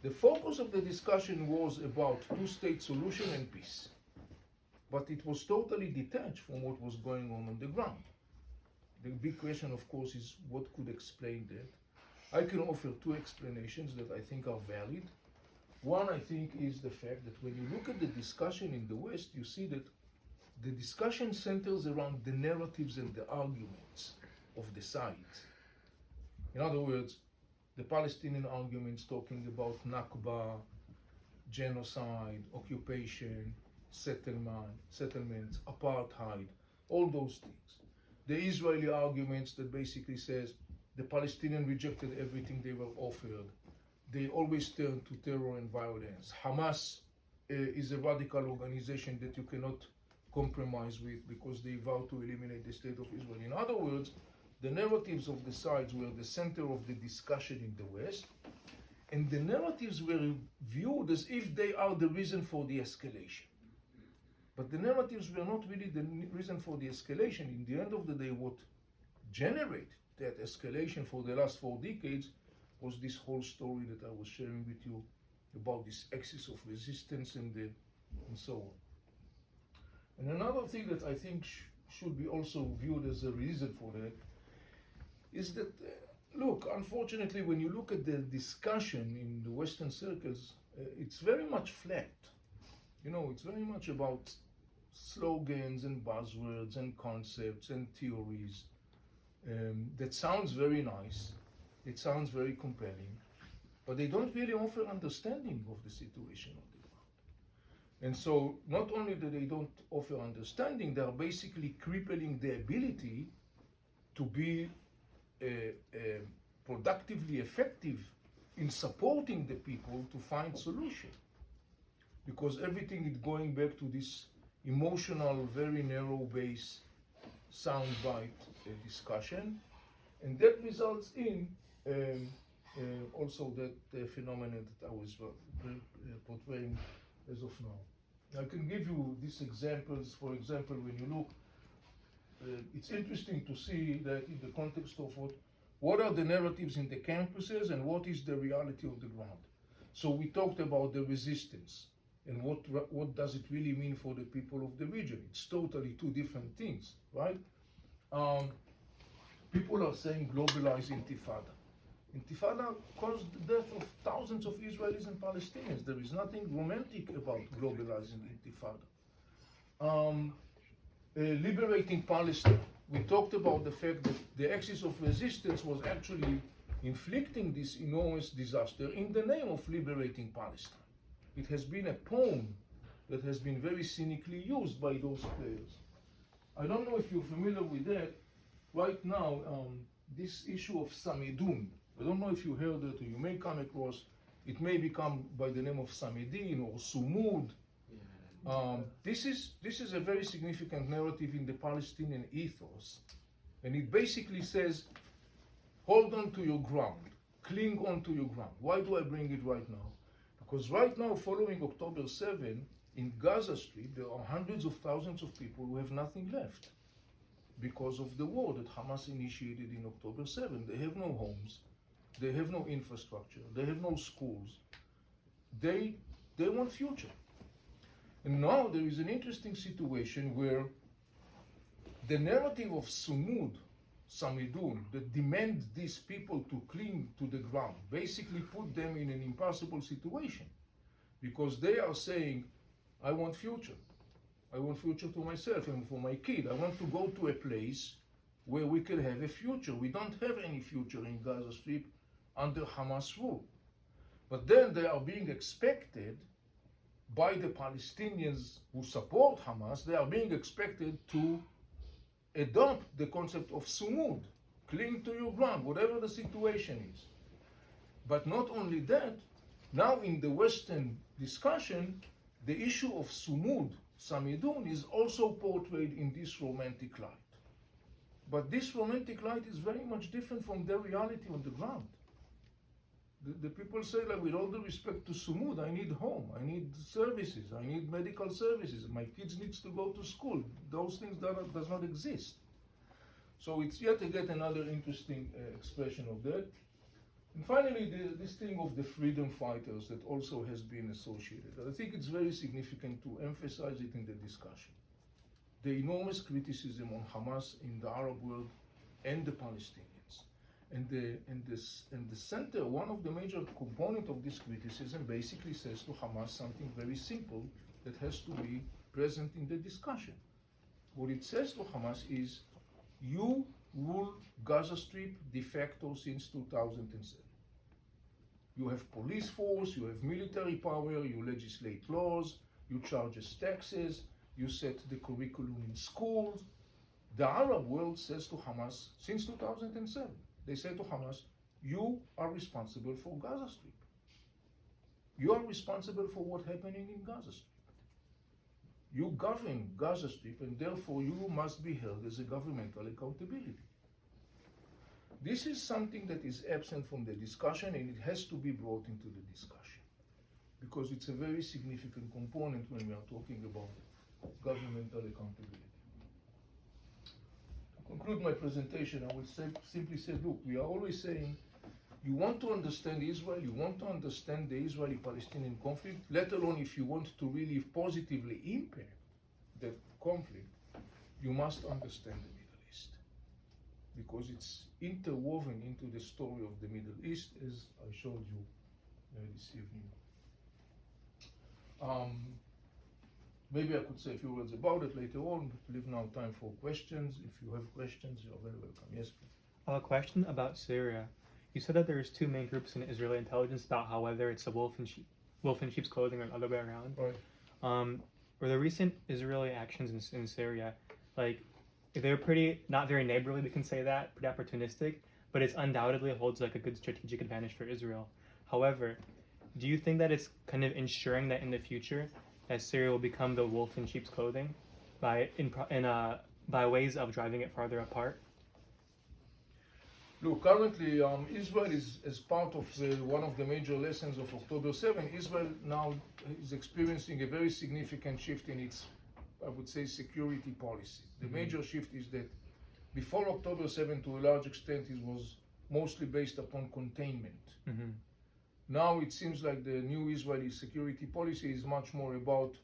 the focus of the discussion was about two-state solution and peace. But it was totally detached from what was going on the ground. The big question, of course, is what could explain that. I can offer 2 explanations that I think are valid. One, I think, is the fact that when you look at the discussion in the West, you see that the discussion centers around the narratives and the arguments of the sides. In other words, the Palestinian arguments talking about Nakba, genocide, occupation, settlements, apartheid, all those things. The Israeli arguments that basically says the Palestinians rejected everything they were offered. They always turn to terror and violence. Hamas is a radical organization that you cannot compromise with because they vow to eliminate the state of Israel. In other words, the narratives of the sides were the center of the discussion in the West, and the narratives were viewed as if they are the reason for the escalation. But the narratives were not really the reason for the escalation. In the end of the day, what generated that escalation for the last 4 decades was this whole story that I was sharing with you about this axis of resistance and so on. And another thing that I think should be also viewed as a reason for that is that, look, unfortunately, when you look at the discussion in the Western circles, it's very much flat. You know, it's very much about slogans and buzzwords and concepts and theories. That sounds very nice. It sounds very compelling, but they don't really offer understanding of the situation on the ground. And so not only that they don't offer understanding, they are basically crippling the ability to be productively effective in supporting the people to find solution. Because everything is going back to this emotional, very narrow base soundbite discussion, and that results in also that phenomenon that I was portraying as of now. I can give you these examples. For example, when you look, it's interesting to see that in the context of what are the narratives in the campuses and what is the reality of the ground. So we talked about the resistance and what does it really mean for the people of the region. It's totally two different things, right? People are saying globalized intifada. Intifada caused the death of thousands of Israelis and Palestinians. There is nothing romantic about globalizing intifada. Liberating Palestine. We talked about the fact that the axis of resistance was actually inflicting this enormous disaster in the name of liberating Palestine. It has been a pawn that has been very cynically used by those players. I don't know if you're familiar with that. Right now, this issue of Samidun, I don't know if you heard it or you may come across, it may become by the name of Samidin or Sumud. This is a very significant narrative in the Palestinian ethos, and it basically says, hold on to your ground, cling on to your ground. Why do I bring it right now? Because right now, following October 7, in Gaza Strip, there are hundreds of thousands of people who have nothing left because of the war that Hamas initiated in October 7. They have no homes, they have no infrastructure, they have no schools. They want future. And now there is an interesting situation where the narrative of Sumud, Samidun, that demand these people to cling to the ground, basically put them in an impossible situation. Because they are saying, I want future. I want future to myself and for my kid. I want to go to a place where we can have a future. We don't have any future in Gaza Strip under Hamas rule. But then they are being expected by the Palestinians who support Hamas, they are being expected to adopt the concept of sumud, cling to your ground, whatever the situation is. But not only that, now in the Western discussion, the issue of sumud, samidun, is also portrayed in this romantic light. But this romantic light is very much different from the reality on the ground. The people say, like, with all the respect to Sumud, I need home, I need services, I need medical services, my kids needs to go to school. Those things does not exist. So it's yet again another interesting expression of that. And finally, this thing of the freedom fighters that also has been associated. I think it's very significant to emphasize it in the discussion. The enormous criticism on Hamas in the Arab world and the Palestinians. And the center, one of the major components of this criticism basically says to Hamas something very simple that has to be present in the discussion. What it says to Hamas is, you rule Gaza Strip de facto since 2007. You have police force, you have military power, you legislate laws, you charge us taxes, you set the curriculum in schools. The Arab world says to Hamas since 2007, they say to Hamas, you are responsible for Gaza Strip. You are responsible for what's happening in Gaza Strip. You govern Gaza Strip, and therefore you must be held as a governmental accountability. This is something that is absent from the discussion, and it has to be brought into the discussion, because it's a very significant component when we are talking about governmental accountability. Conclude my presentation, I will simply say, look, we are always saying, you want to understand Israel, you want to understand the Israeli-Palestinian conflict, let alone if you want to really positively impact that conflict, you must understand the Middle East. Because it's interwoven into the story of the Middle East, as I showed you this evening. Maybe I could say a few words about it later on, but leave now time for questions. If you have questions, you're very welcome. Yes, please. A question about Syria. You said that there's two main groups in Israeli intelligence about how whether it's a wolf in sheep's clothing or the other way around. Right. For the recent Israeli actions in Syria, like, they're pretty not very neighborly, we can say that, pretty opportunistic, but it's undoubtedly holds like a good strategic advantage for Israel. However, do you think that it's kind of ensuring that in the future that Syria will become the wolf in sheep's clothing by ways of driving it farther apart? Look, currently, Israel is, as part of one of the major lessons of October 7, Israel now is experiencing a very significant shift in its, I would say, security policy. The major shift is that before October 7, to a large extent, it was mostly based upon containment. Mm-hmm. Now it seems like the new Israeli security policy is much more about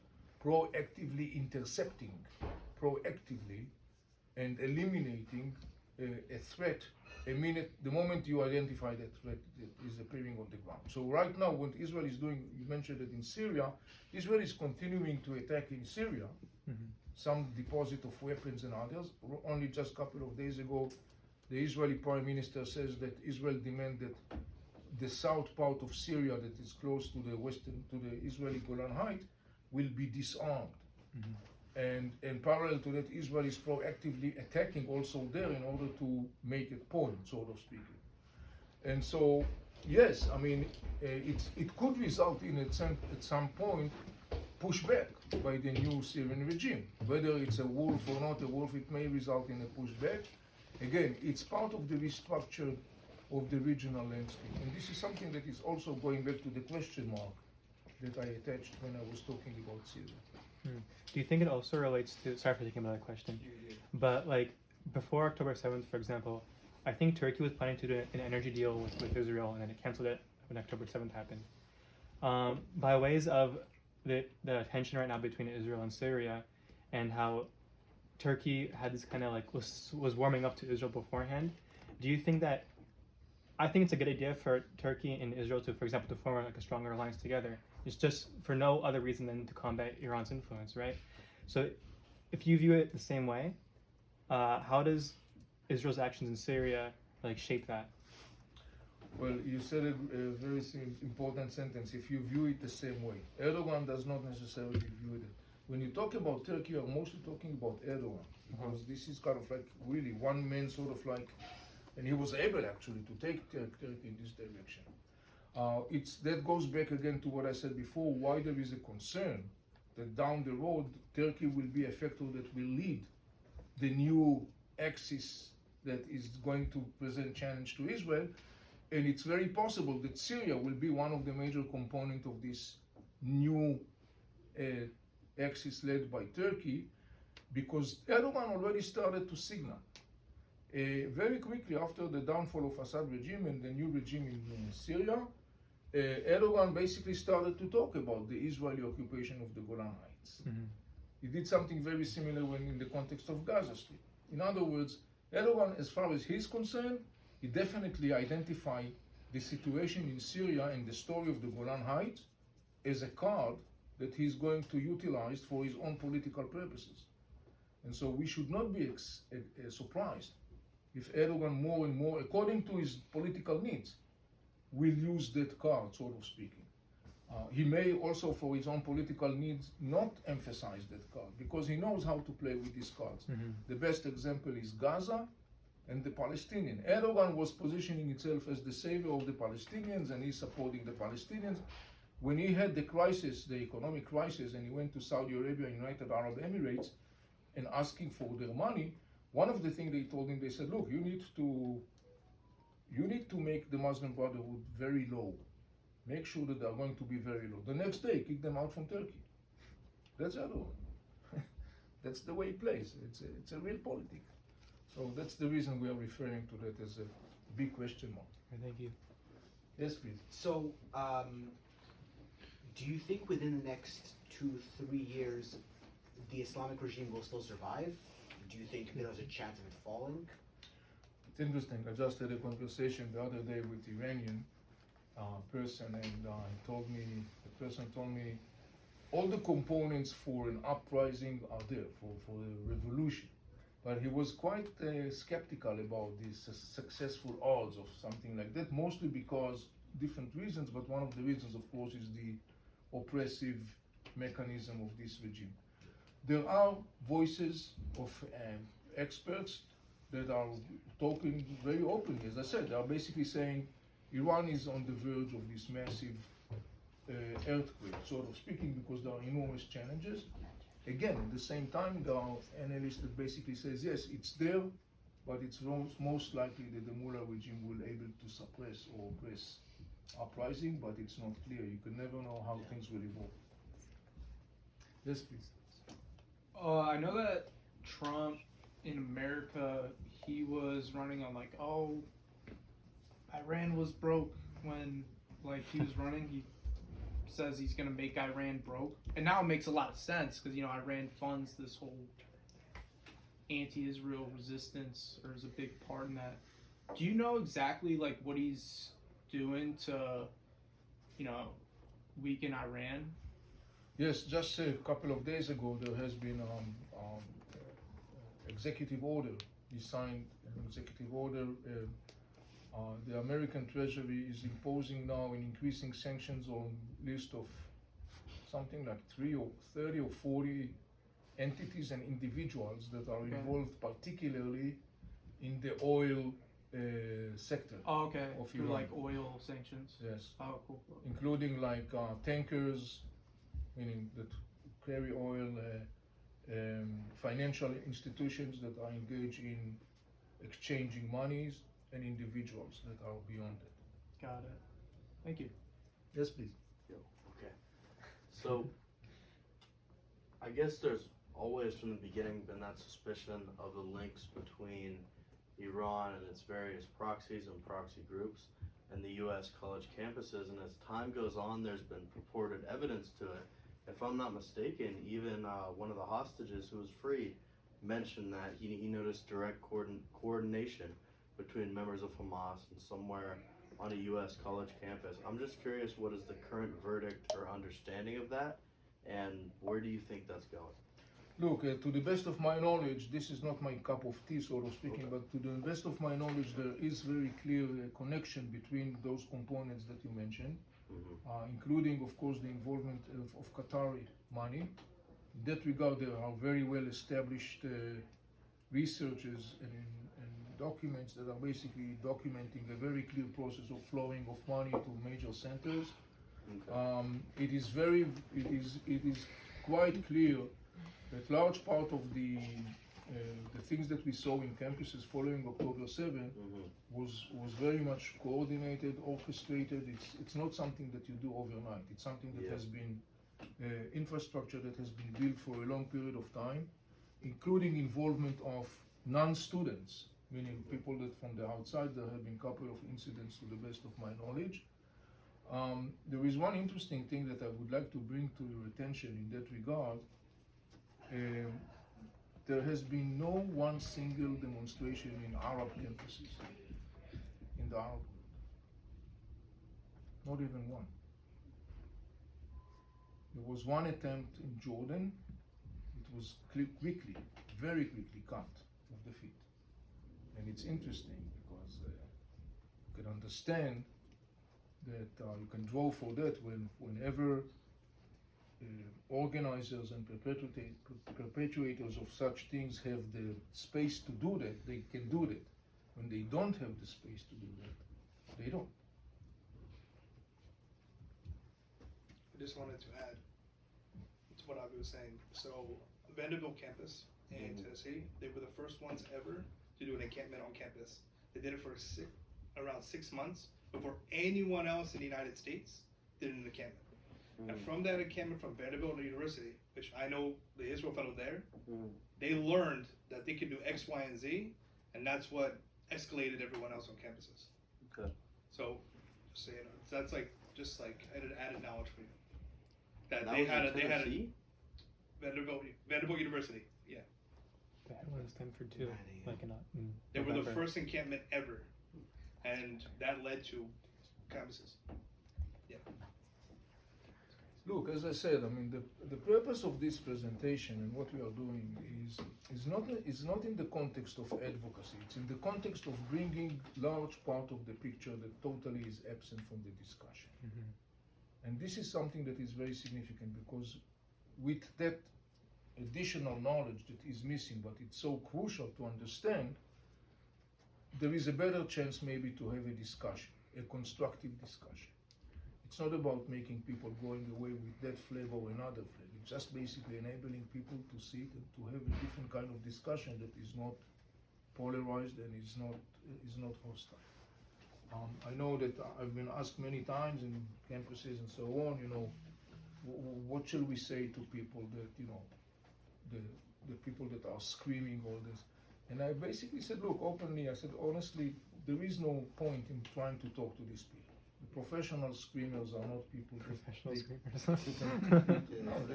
proactively intercepting, and eliminating a threat the moment you identify that threat that is appearing on the ground. So right now, what Israel is doing, you mentioned it in Syria, Israel is continuing to attack in Syria, some deposit of weapons and others. Only just a couple of days ago, the Israeli Prime Minister says that Israel demanded the south part of Syria that is close to the Israeli Golan Heights will be disarmed. And parallel to that, Israel is proactively attacking also there in order to make a point, sort of speaking. And so, yes, I mean, it could result in at some point pushback by the new Syrian regime. Whether it's a wolf or not a wolf, it may result in a pushback. Again, it's part of the restructure of the regional landscape. And this is something that is also going back to the question mark that I attached when I was talking about Syria. Do you think it also relates to, sorry for taking another question, but like before October 7th, for example, I think Turkey was planning to do an energy deal with Israel, and then it canceled it when October 7th happened. By ways of the tension right now between Israel and Syria, and how Turkey had this kind of like was warming up to Israel beforehand, do you think that, I think it's a good idea for Turkey and Israel to, for example, to form like a stronger alliance together. It's just for no other reason than to combat Iran's influence, right? So if you view it the same way, how does Israel's actions in Syria like shape that? Well, you said a very important sentence. If you view it the same way, Erdogan does not necessarily view it. When you talk about Turkey, you're mostly talking about Erdogan, because this is kind of like really one man sort of like, and he was able actually to take Turkey in this direction. That goes back again to what I said before, why there is a concern that down the road, Turkey will be a factor that will lead the new axis that is going to present challenge to Israel. And it's very possible that Syria will be one of the major components of this new axis led by Turkey, because Erdogan already started to signal. Very quickly after the downfall of Assad regime and the new regime in Syria, Erdogan basically started to talk about the Israeli occupation of the Golan Heights. He did something very similar when in the context of Gaza Strip. In other words, Erdogan, as far as he's concerned, he definitely identified the situation in Syria and the story of the Golan Heights as a card that he's going to utilize for his own political purposes. And so we should not be surprised if Erdogan more and more, according to his political needs, will use that card, sort of speaking. He may also, for his own political needs, not emphasize that card, because he knows how to play with these cards. The best example is Gaza and the Palestinian. Erdogan was positioning itself as the savior of the Palestinians, and he's supporting the Palestinians. When he had the crisis, the economic crisis, and he went to Saudi Arabia and United Arab Emirates and asking for their money, one of the things they told him, they said, look, you need to make the Muslim Brotherhood very low. Make sure that they're going to be very low. The next day, kick them out from Turkey. That's Erdogan. That's the way he plays. It's a real politic. So that's the reason we are referring to that as a big question mark. Thank you. Yes, please. So, do you think within the next 2-3 years, the Islamic regime will still survive? Do you think there's a chance of it falling? It's interesting. I just had a conversation the other day with Iranian person, and the person told me all the components for an uprising are there, for a revolution. But he was quite skeptical about the successful odds of something like that, mostly because different reasons, but one of the reasons, of course, is the oppressive mechanism of this regime. There are voices of experts that are talking very openly. As I said, they are basically saying Iran is on the verge of this massive earthquake, sort of speaking, because there are enormous challenges. Again, at the same time, there are analysts that basically says, yes, it's there, but it's most likely that the Mullah regime will able to suppress or press uprising, but it's not clear. You can never know how things will evolve. Yes, please. I know that Trump in America, he was running on like, oh, Iran was broke when like he was running. He says he's gonna make Iran broke, and now it makes a lot of sense because Iran funds this whole anti-Israel resistance, or is a big part in that. Do you know exactly like what he's doing to, weaken Iran? Yes, just a couple of days ago, there has been executive order. He signed an executive order. The American Treasury is imposing now and increasing sanctions on list of something like 30 or 40 entities and individuals that are involved, particularly in the oil sector. Oh, okay. Of Through Iran. like oil sanctions. Yes, Oh, cool. including like tankers, meaning that carry oil, financial institutions that are engaged in exchanging monies, and individuals that are beyond it. Got it. Thank you. Yes, please. Okay. So, I guess there's always from the beginning been that suspicion of the links between Iran and its various proxies and proxy groups and the U.S. college campuses, and as time goes on, there's been purported evidence to it. If I'm not mistaken, even one of the hostages who was freed mentioned that he noticed direct coordination between members of Hamas and somewhere on a U.S. college campus. I'm just curious, what is the current verdict or understanding of that, and where do you think that's going? Look, to the best of my knowledge, this is not my cup of tea, sort of speaking, Okay. but to the best of my knowledge, there is very clear connection between those components that you mentioned, including, of course, the involvement of Qatari money. In that regard, there are very well established researches and documents that are basically documenting a very clear process of flowing of money to major centers. Okay. It is quite clear that large part of the things that we saw in campuses following October 7 was very much coordinated, orchestrated. It's not something that you do overnight. It's something that has been infrastructure that has been built for a long period of time, including involvement of non-students, meaning people that from the outside. There have been a couple of incidents to the best of my knowledge. There is one interesting thing that I would like to bring to your attention in that regard. There has been no one single demonstration in Arab campuses in the Arab world. Not even one. There was one attempt in Jordan. It was quickly, very quickly cut off the feet. And it's interesting because you can understand that you can draw for that whenever organizers and perpetuators of such things have the space to do that, they can do that. When they don't have the space to do that, they don't. I just wanted to add to what Avi was saying. So Vanderbilt campus in Tennessee, they were the first ones ever to do an encampment on campus. They did it for around 6 months before anyone else in the United States did an encampment. And from that encampment from Vanderbilt University, which I know the Israel fellow there, they learned that they could do X, Y, and Z, and that's what escalated everyone else on campuses. Okay. So, just so you know, that's like just like added knowledge for you. That That they was had in they had a Tennessee? Vanderbilt University. Yeah, They had one in Stanford too, like in they were the November. first encampment ever, and that led to campuses. Yeah. Look, as I said, I mean, the purpose of this presentation and what we are doing is not in the context of advocacy. It's in the context of bringing large part of the picture that totally is absent from the discussion. And this is something that is very significant because with that additional knowledge that is missing, but it's so crucial to understand, there is a better chance maybe to have a discussion, a constructive discussion. It's not about making people going away with that flag or another flag. It's just basically enabling people to sit and to have a different kind of discussion that is not polarized and is not hostile. I know that I've been asked many times in campuses and so on, what shall we say to people that, the people that are screaming all this? And I basically said, look, openly, I said, honestly, there is no point in trying to talk to these people. The professional screamers are not people Professional that screamers.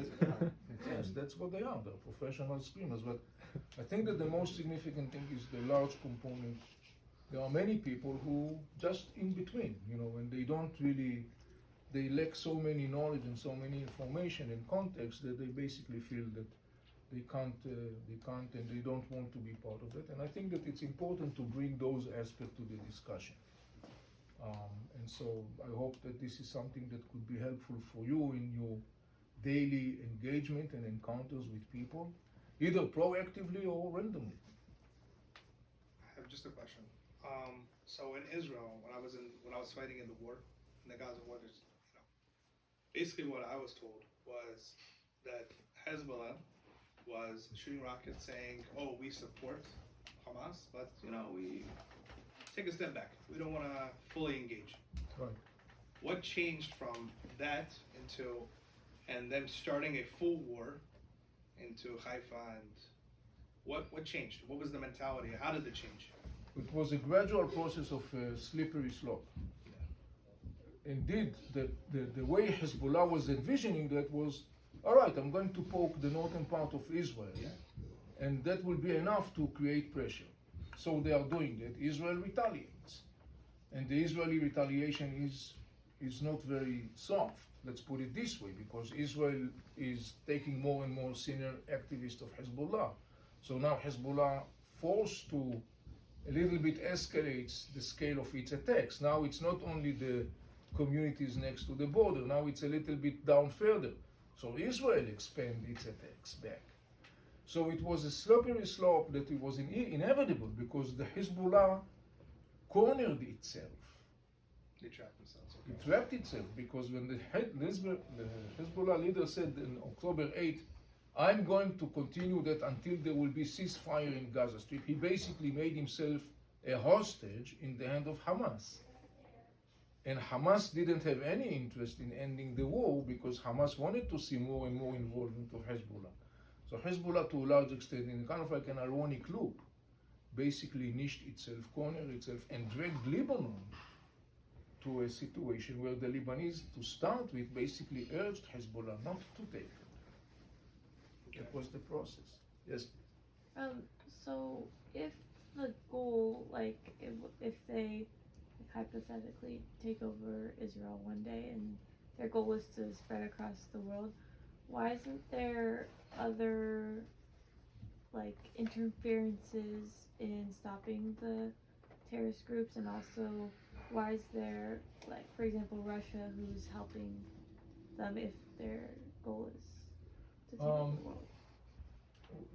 yes, that's what they are. They're professional screamers. But I think that the most significant thing is the large component. There are many people who just in between, and they don't really, they lack so many knowledge and so many information and context that they basically feel that they can't and they don't want to be part of it. And I think that it's important to bring those aspects to the discussion. And so I hope that this is something that could be helpful for you in your daily engagement and encounters with people, either proactively or randomly. I have just a question. So in Israel, when I was fighting in the war, in the Gaza war, basically what I was told was that Hezbollah was shooting rockets saying, "Oh, we support Hamas, but we take a step back. We don't want to fully engage." Right. What changed from that and then starting a full war into Haifa, and what changed? What was the mentality? How did it change? It was a gradual process of a slippery slope. Indeed, the way Hezbollah was envisioning that was, all right, I'm going to poke the northern part of Israel, and that will be enough to create pressure. So they are doing that. Israel retaliates. And the Israeli retaliation is not very soft, let's put it this way, because Israel is taking more and more senior activists of Hezbollah. So now Hezbollah forced to a little bit escalates the scale of its attacks. Now it's not only the communities next to the border, now it's a little bit down further. So Israel expanded its attacks back. So it was a slippery slope that it was inevitable because the Hezbollah cornered itself. They trapped themselves. It trapped itself because when the Hezbollah leader said on October 8, I'm going to continue that until there will be ceasefire in Gaza Strip, he basically made himself a hostage in the hand of Hamas. And Hamas didn't have any interest in ending the war because Hamas wanted to see more and more involvement of Hezbollah. So Hezbollah, to a large extent, in kind of like an ironic loop, basically niched itself, cornered itself, and dragged Lebanon to a situation where the Lebanese, to start with, basically urged Hezbollah not to take it. That was the process. Yes. So if the goal, like, if they hypothetically take over Israel one day and their goal is to spread across the world, why isn't there other, like, interferences in stopping the terrorist groups, and also why is there, like, for example, Russia, who's helping them if their goal is to take over the world?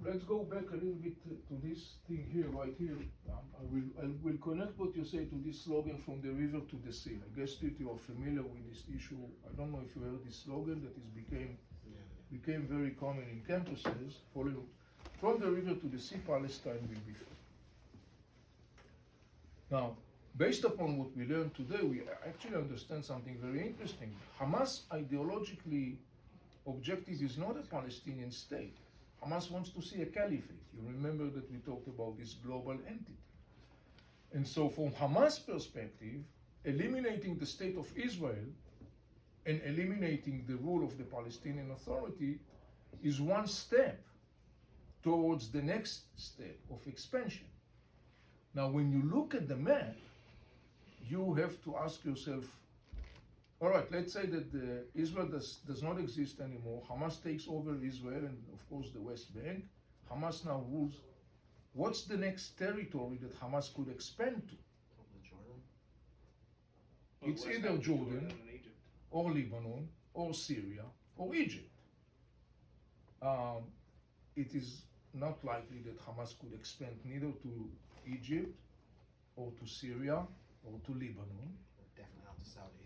Let's go back a little bit to this thing here, right here. I will connect what you say to this slogan, from the river to the sea. I guess that you are familiar with this issue. I don't know if you heard this slogan that became very common in campuses. Following from the river to the sea, Palestine will be free. Now, based upon what we learned today, we actually understand something very interesting. Hamas ideologically objective is not a Palestinian state. Hamas wants to see a caliphate. You remember that we talked about this global entity. And so from Hamas' perspective, eliminating the state of Israel and eliminating the rule of the Palestinian Authority is one step towards the next step of expansion. Now, when you look at the map, you have to ask yourself, all right, let's say that Israel does not exist anymore. Hamas takes over Israel and, of course, the West Bank. Hamas now rules. What's the next territory that Hamas could expand to? Jordan? It's either Jordan or Lebanon or Syria or Egypt. it is not likely that Hamas could expand neither to Egypt or to Syria or to Lebanon. Definitely not to Saudi.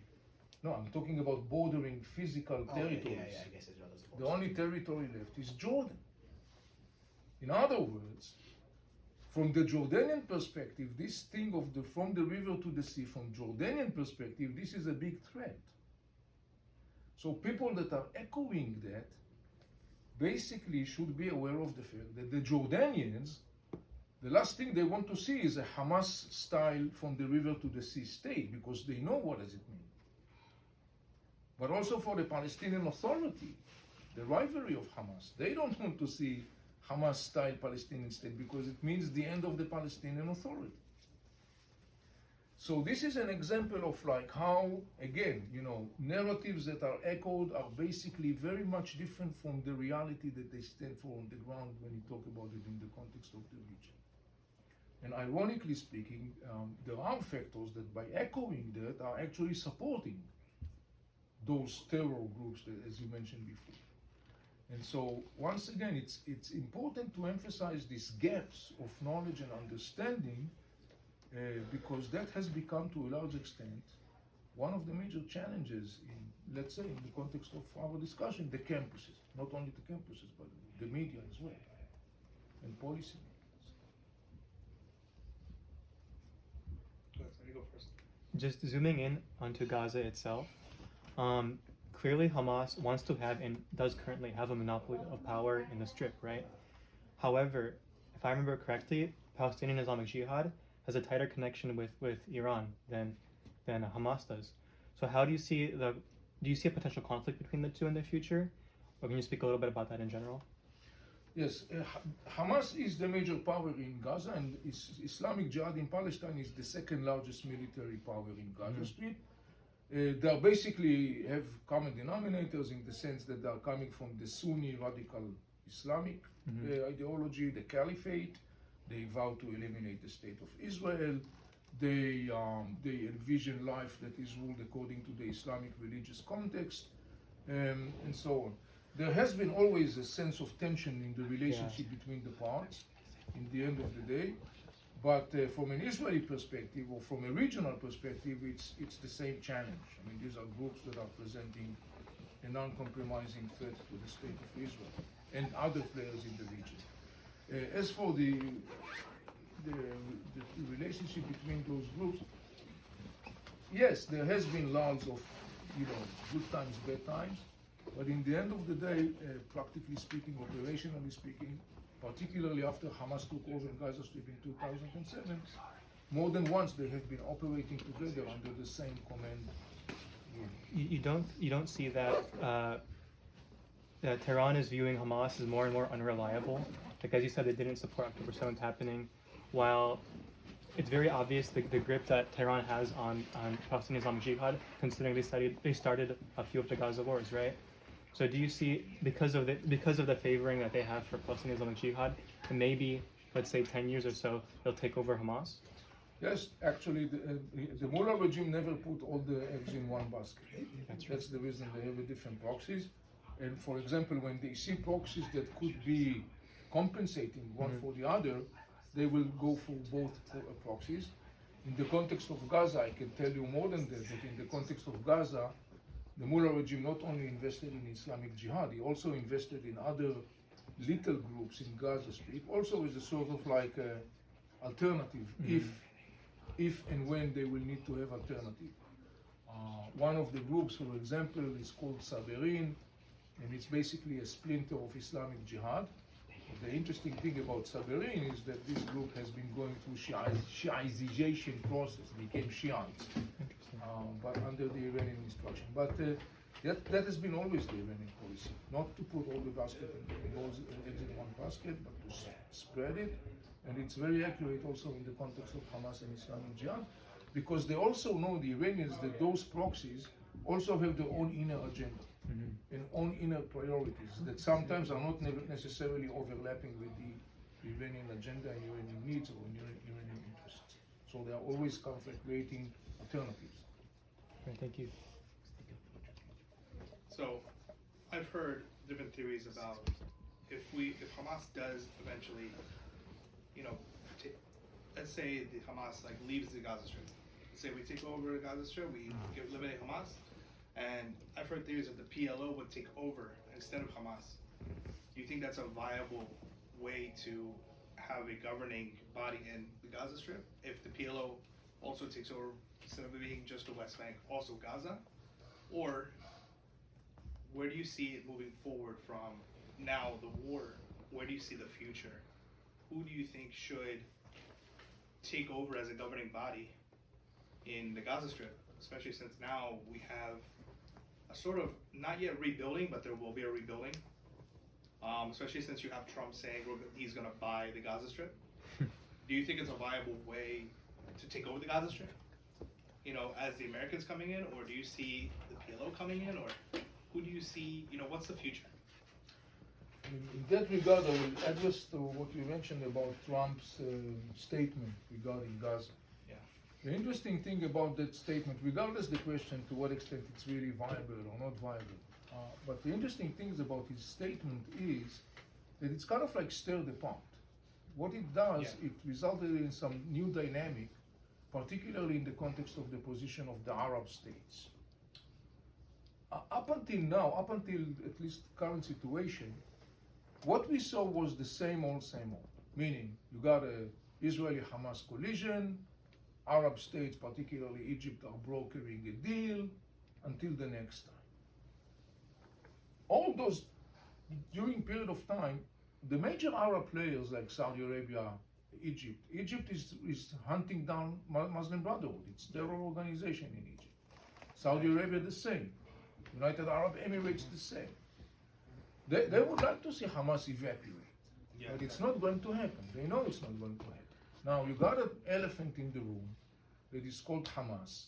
No, I'm talking about bordering physical Oh, territories. I guess Israel doesn't. The only territory left is Jordan. In other words, from the Jordanian perspective, this thing of from the river to the sea, from Jordanian perspective, this is a big threat. So people that are echoing that basically should be aware of the fact that the Jordanians, the last thing they want to see is a Hamas style from the river to the sea state, because they know what does it mean. But also for the Palestinian Authority, the rivalry of Hamas, they don't want to see Hamas style Palestinian state because it means the end of the Palestinian Authority. So this is an example of like how, again, narratives that are echoed are basically very much different from the reality that they stand for on the ground when you talk about it in the context of the region. And ironically speaking, there are factors that by echoing that are actually supporting those terror groups that, as you mentioned before. And so, once again, it's important to emphasize these gaps of knowledge and understanding because that has become, to a large extent, one of the major challenges in, let's say, in the context of our discussion, the campuses. Not only the campuses, but the media as well, and policy. You go first. Just zooming in onto Gaza itself, clearly Hamas wants to have and does currently have a monopoly of power in the Strip, right? However, if I remember correctly, Palestinian Islamic Jihad has a tighter connection with Iran than Hamas does. So how do you see a potential conflict between the two in the future? Or can you speak a little bit about that in general? Yes, Hamas is the major power in Gaza, and Islamic Jihad in Palestine is the second largest military power in Gaza Strip. They basically have common denominators in the sense that they are coming from the Sunni radical Islamic ideology, the caliphate. They vow to eliminate the state of Israel. They envision life that is ruled according to the Islamic religious context, and so on. There has been always a sense of tension in the relationship between the parts in the end of the day. But from an Israeli perspective or from a regional perspective, it's the same challenge. I mean, these are groups that are presenting a non-compromising threat to the state of Israel and other players in the region. As for the relationship between those groups, yes, there has been lulls of good times, bad times, but in the end of the day, practically speaking, operationally speaking, particularly after Hamas took over Gaza Strip in 2007, more than once they have been operating together under the same command. You don't see that Tehran is viewing Hamas as more and more unreliable. Like as you said, they didn't support October 7th happening, while it's very obvious the grip that Tehran has on Palestinian Islamic Jihad, considering they started a few of the Gaza wars, right? So do you see, because of the favoring that they have for Palestinian Islamic Jihad, and maybe, let's say 10 years or so, they'll take over Hamas? Yes, actually, the Mullah regime never put all the eggs in one basket. That's the reason they have different proxies. And for example, when they see proxies that could be compensating one for the other, they will go for both proxies. In the context of Gaza, I can tell you more than that in the context of Gaza, the Mullah regime not only invested in Islamic Jihad, he also invested in other little groups in Gaza Strip, also as a sort of like alternative, if and when they will need to have alternative. One of the groups, for example, is called Saberin, and it's basically a splinter of Islamic Jihad. The interesting thing about Saberin is that this group has been going through Shiization process, became Shiites, but under the Iranian instruction. But that has been always the Iranian policy, not to put all the basket in eggs in one basket, but to spread it. And it's very accurate also in the context of Hamas and Islamic Jihad, because they also know, the Iranians, that those proxies also have their own inner agenda and own inner priorities that sometimes are not necessarily overlapping with the Iranian agenda and Iranian needs or Iranian interests. So they are always conflict-creating alternatives. Right, thank you. So, I've heard different theories about if Hamas does eventually, you know, let's say the Hamas like leaves the Gaza Strip. Let's say we take over the Gaza Strip, we eliminate Hamas, and I've heard theories that the PLO would take over instead of Hamas. Do you think that's a viable way to have a governing body in the Gaza Strip if the PLO also takes over instead of it being just the West Bank, also Gaza? Or where do you see it moving forward from now, the war? Where do you see the future? Who do you think should take over as a governing body in the Gaza Strip, especially since now we have a sort of, not yet rebuilding, but there will be a rebuilding, especially since you have Trump saying he's going to buy the Gaza Strip. Do you think it's a viable way to take over the Gaza Strip, you know, as the Americans coming in, or do you see the PLO coming in, or who do you see, you know, what's the future? In that regard, I will address to what you mentioned about Trump's statement regarding Gaza. Yeah. The interesting thing about that statement, regardless the question to what extent it's really viable or not viable, but the interesting thing about his statement is that it's kind of like stir the pot. What it does, it resulted in some new dynamic, particularly in the context of the position of the Arab states. Up until now, up until at least current situation, what we saw was the same old, meaning you got a Israeli-Hamas collision, Arab states, particularly Egypt, are brokering a deal until the next time. All those, during period of time, the major Arab players like Saudi Arabia, Egypt is hunting down Muslim Brotherhood. It's a terror organization in Egypt. Saudi Arabia the same. United Arab Emirates the same. They would like to see Hamas evaporate, but it's not going to happen. They know it's not going to happen. Now you got an elephant in the room that is called Hamas,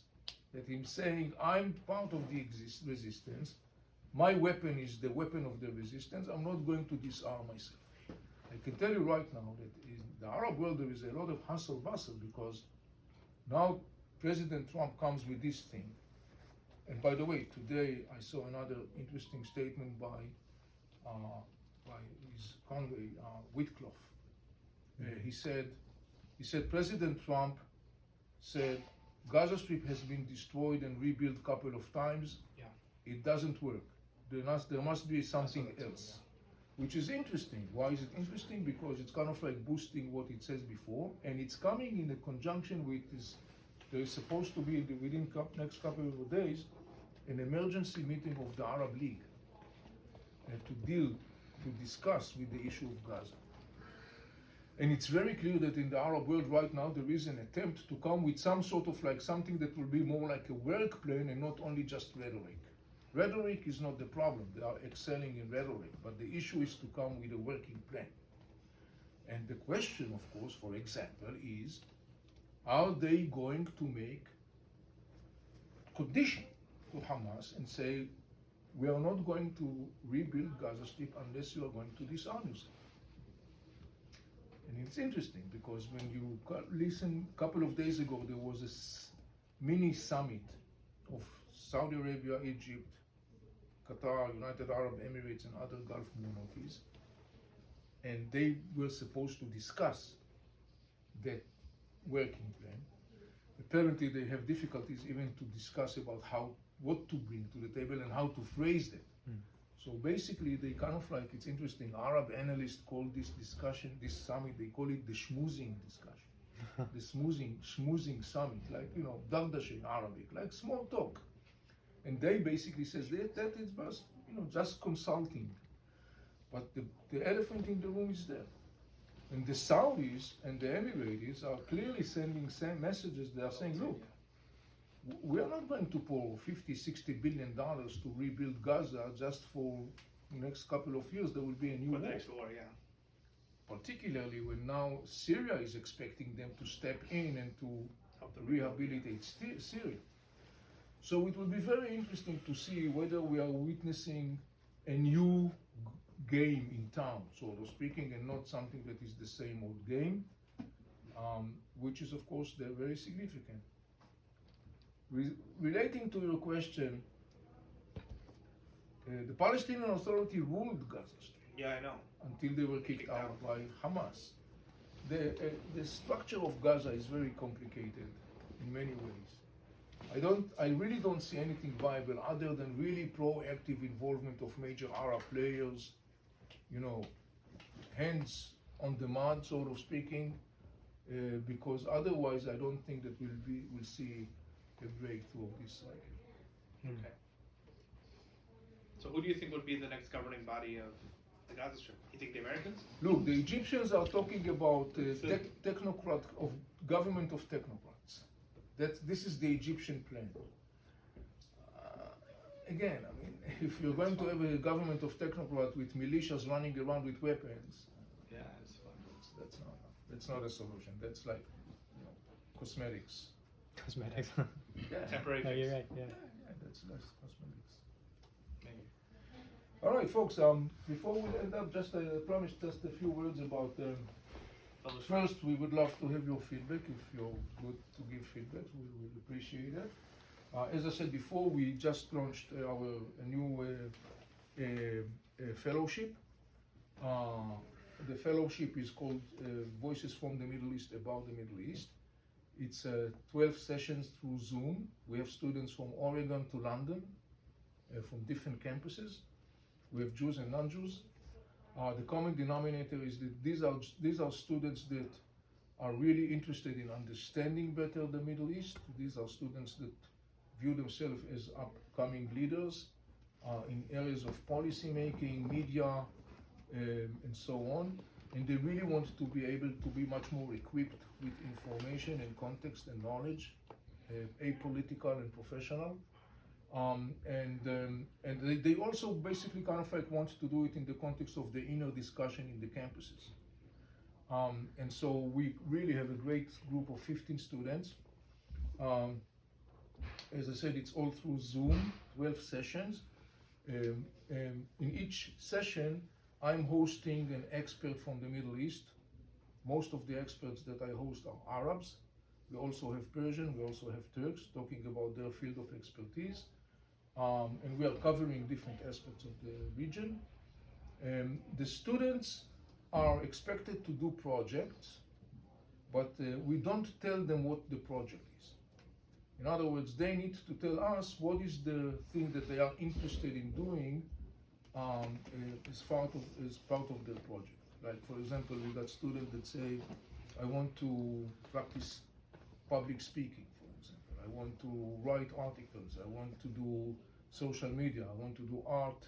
that him saying, I'm part of the resistance, my weapon is the weapon of the resistance, I'm not going to disarm myself. I can tell you right now that in the Arab world there is a lot of hustle-bustle because now President Trump comes with this thing. And by the way, today I saw another interesting statement by his Conway, Whitclough. He said President Trump said Gaza Strip has been destroyed and rebuilt a couple of times. Yeah. It doesn't work. There must be something else, which is interesting. Why is it interesting? Because it's kind of like boosting what it says before, and it's coming in a conjunction with this. There is supposed to be within next couple of days an emergency meeting of the Arab League to discuss with the issue of Gaza. And it's very clear that in the Arab world right now there is an attempt to come with some sort of like something that will be more like a work plan and not only just rhetoric. Rhetoric is not the problem. They are excelling in rhetoric, but the issue is to come with a working plan. And the question, of course, for example, is are they going to make condition to Hamas and say, we are not going to rebuild Gaza Strip unless you are going to disarm yourself? And it's interesting because when you listen, a couple of days ago, there was a mini summit of Saudi Arabia, Egypt, Qatar, United Arab Emirates, and other Gulf monarchies. And they were supposed to discuss that working plan. Apparently, they have difficulties even to discuss about what to bring to the table and how to phrase them. So basically, they kind of like, it's interesting, Arab analysts call this discussion, this summit, they call it the schmoozing discussion. The schmoozing summit, like, you know, dagdash in Arabic, like small talk. And they basically says that is just, you know, just consulting. But the elephant in the room is there. And the Saudis and the Emiratis are clearly sending same messages. They are saying, look, we are not going to pour $50-60 billion to rebuild Gaza just for the next couple of years. There will be a new war. Next war, yeah. Particularly when now Syria is expecting them to step in and to rehabilitate Syria. So it will be very interesting to see whether we are witnessing a new game in town, sort of speaking, and not something that is the same old game, which is, of course, very significant. Relating to your question, the Palestinian Authority ruled Gaza Strip. Yeah, I know. until they were kicked out by Hamas. The structure of Gaza is very complicated in many ways. I really don't see anything viable other than really proactive involvement of major Arab players, you know, hands on the mud, sort of speaking, because otherwise I don't think that we'll see a breakthrough of this cycle. Okay. So who do you think would be the next governing body of the Gaza Strip? You think the Americans? Look, the Egyptians are talking about technocrat of government of technocrats. This is the Egyptian plan. Again, I mean, if you're going to have a government of technocrats with militias running around with weapons, Yeah, it's fun. that's not a solution. That's like, you know, cosmetics. Cosmetics. Yeah, Temporary No, fix. you're right. Yeah. that's cosmetics. Maybe. All right, folks. Before we end up, just I promised just a few words about. First, we would love to have your feedback. If you're good to give feedback, we would appreciate it. As I said before, we just launched our new fellowship. The fellowship is called Voices from the Middle East About the Middle East. It's 12 sessions through Zoom. We have students from Oregon to London, from different campuses. We have Jews and non-Jews. The common denominator is that these are students that are really interested in understanding better the Middle East. These are students that view themselves as upcoming leaders in areas of policy making, media, and so on. And they really want to be able to be much more equipped with information and context and knowledge, apolitical and professional. And they also basically kind of like want to do it in the context of the inner discussion in the campuses. And so we really have a great group of 15 students. As I said, it's all through Zoom, 12 sessions. In each session, I'm hosting an expert from the Middle East. Most of the experts that I host are Arabs. We also have Persian, we also have Turks talking about their field of expertise. And we are covering different aspects of the region. The students are expected to do projects, but we don't tell them what the project is. In other words, they need to tell us what is the thing that they are interested in doing as part of their project. Like, for example, we got students that say, I want to practice public speaking, for example. I want to write articles. I want to do social media. I want to do art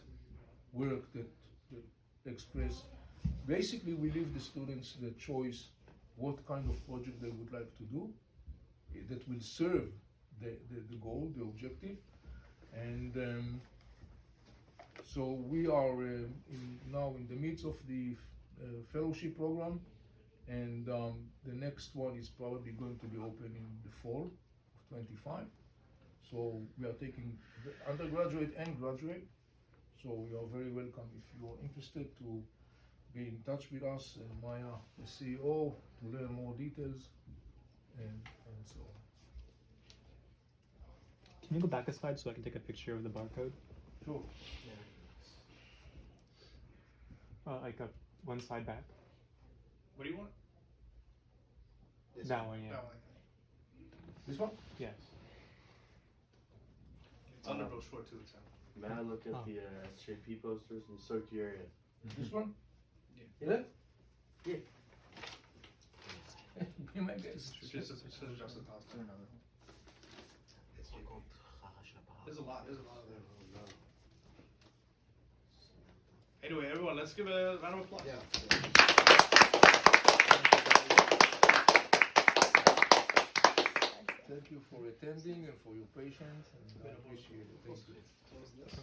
work that express. Basically, we leave the students the choice what kind of project they would like to do that will serve the goal, the objective. And so we are now in the midst of the fellowship program, and the next one is probably going to be open in the fall of 25. So we are taking the undergraduate and graduate. So you are very welcome if you are interested to be in touch with us, Maya, the CEO, to learn more details and so on. Can you go back a slide so I can take a picture of the barcode? Sure. Like one slide back. What do you want? That one, yeah. That one. This one? Yes. It's under brochure too, so. May I look at the SJP posters? I'm so curious. This one? Yeah. Is it? Yeah. Be my guest. It's just a pasta. There's a lot of them. Anyway, everyone, let's give a round of applause. Thank you for attending and for your patience, and I appreciate it. Thank you. Close this.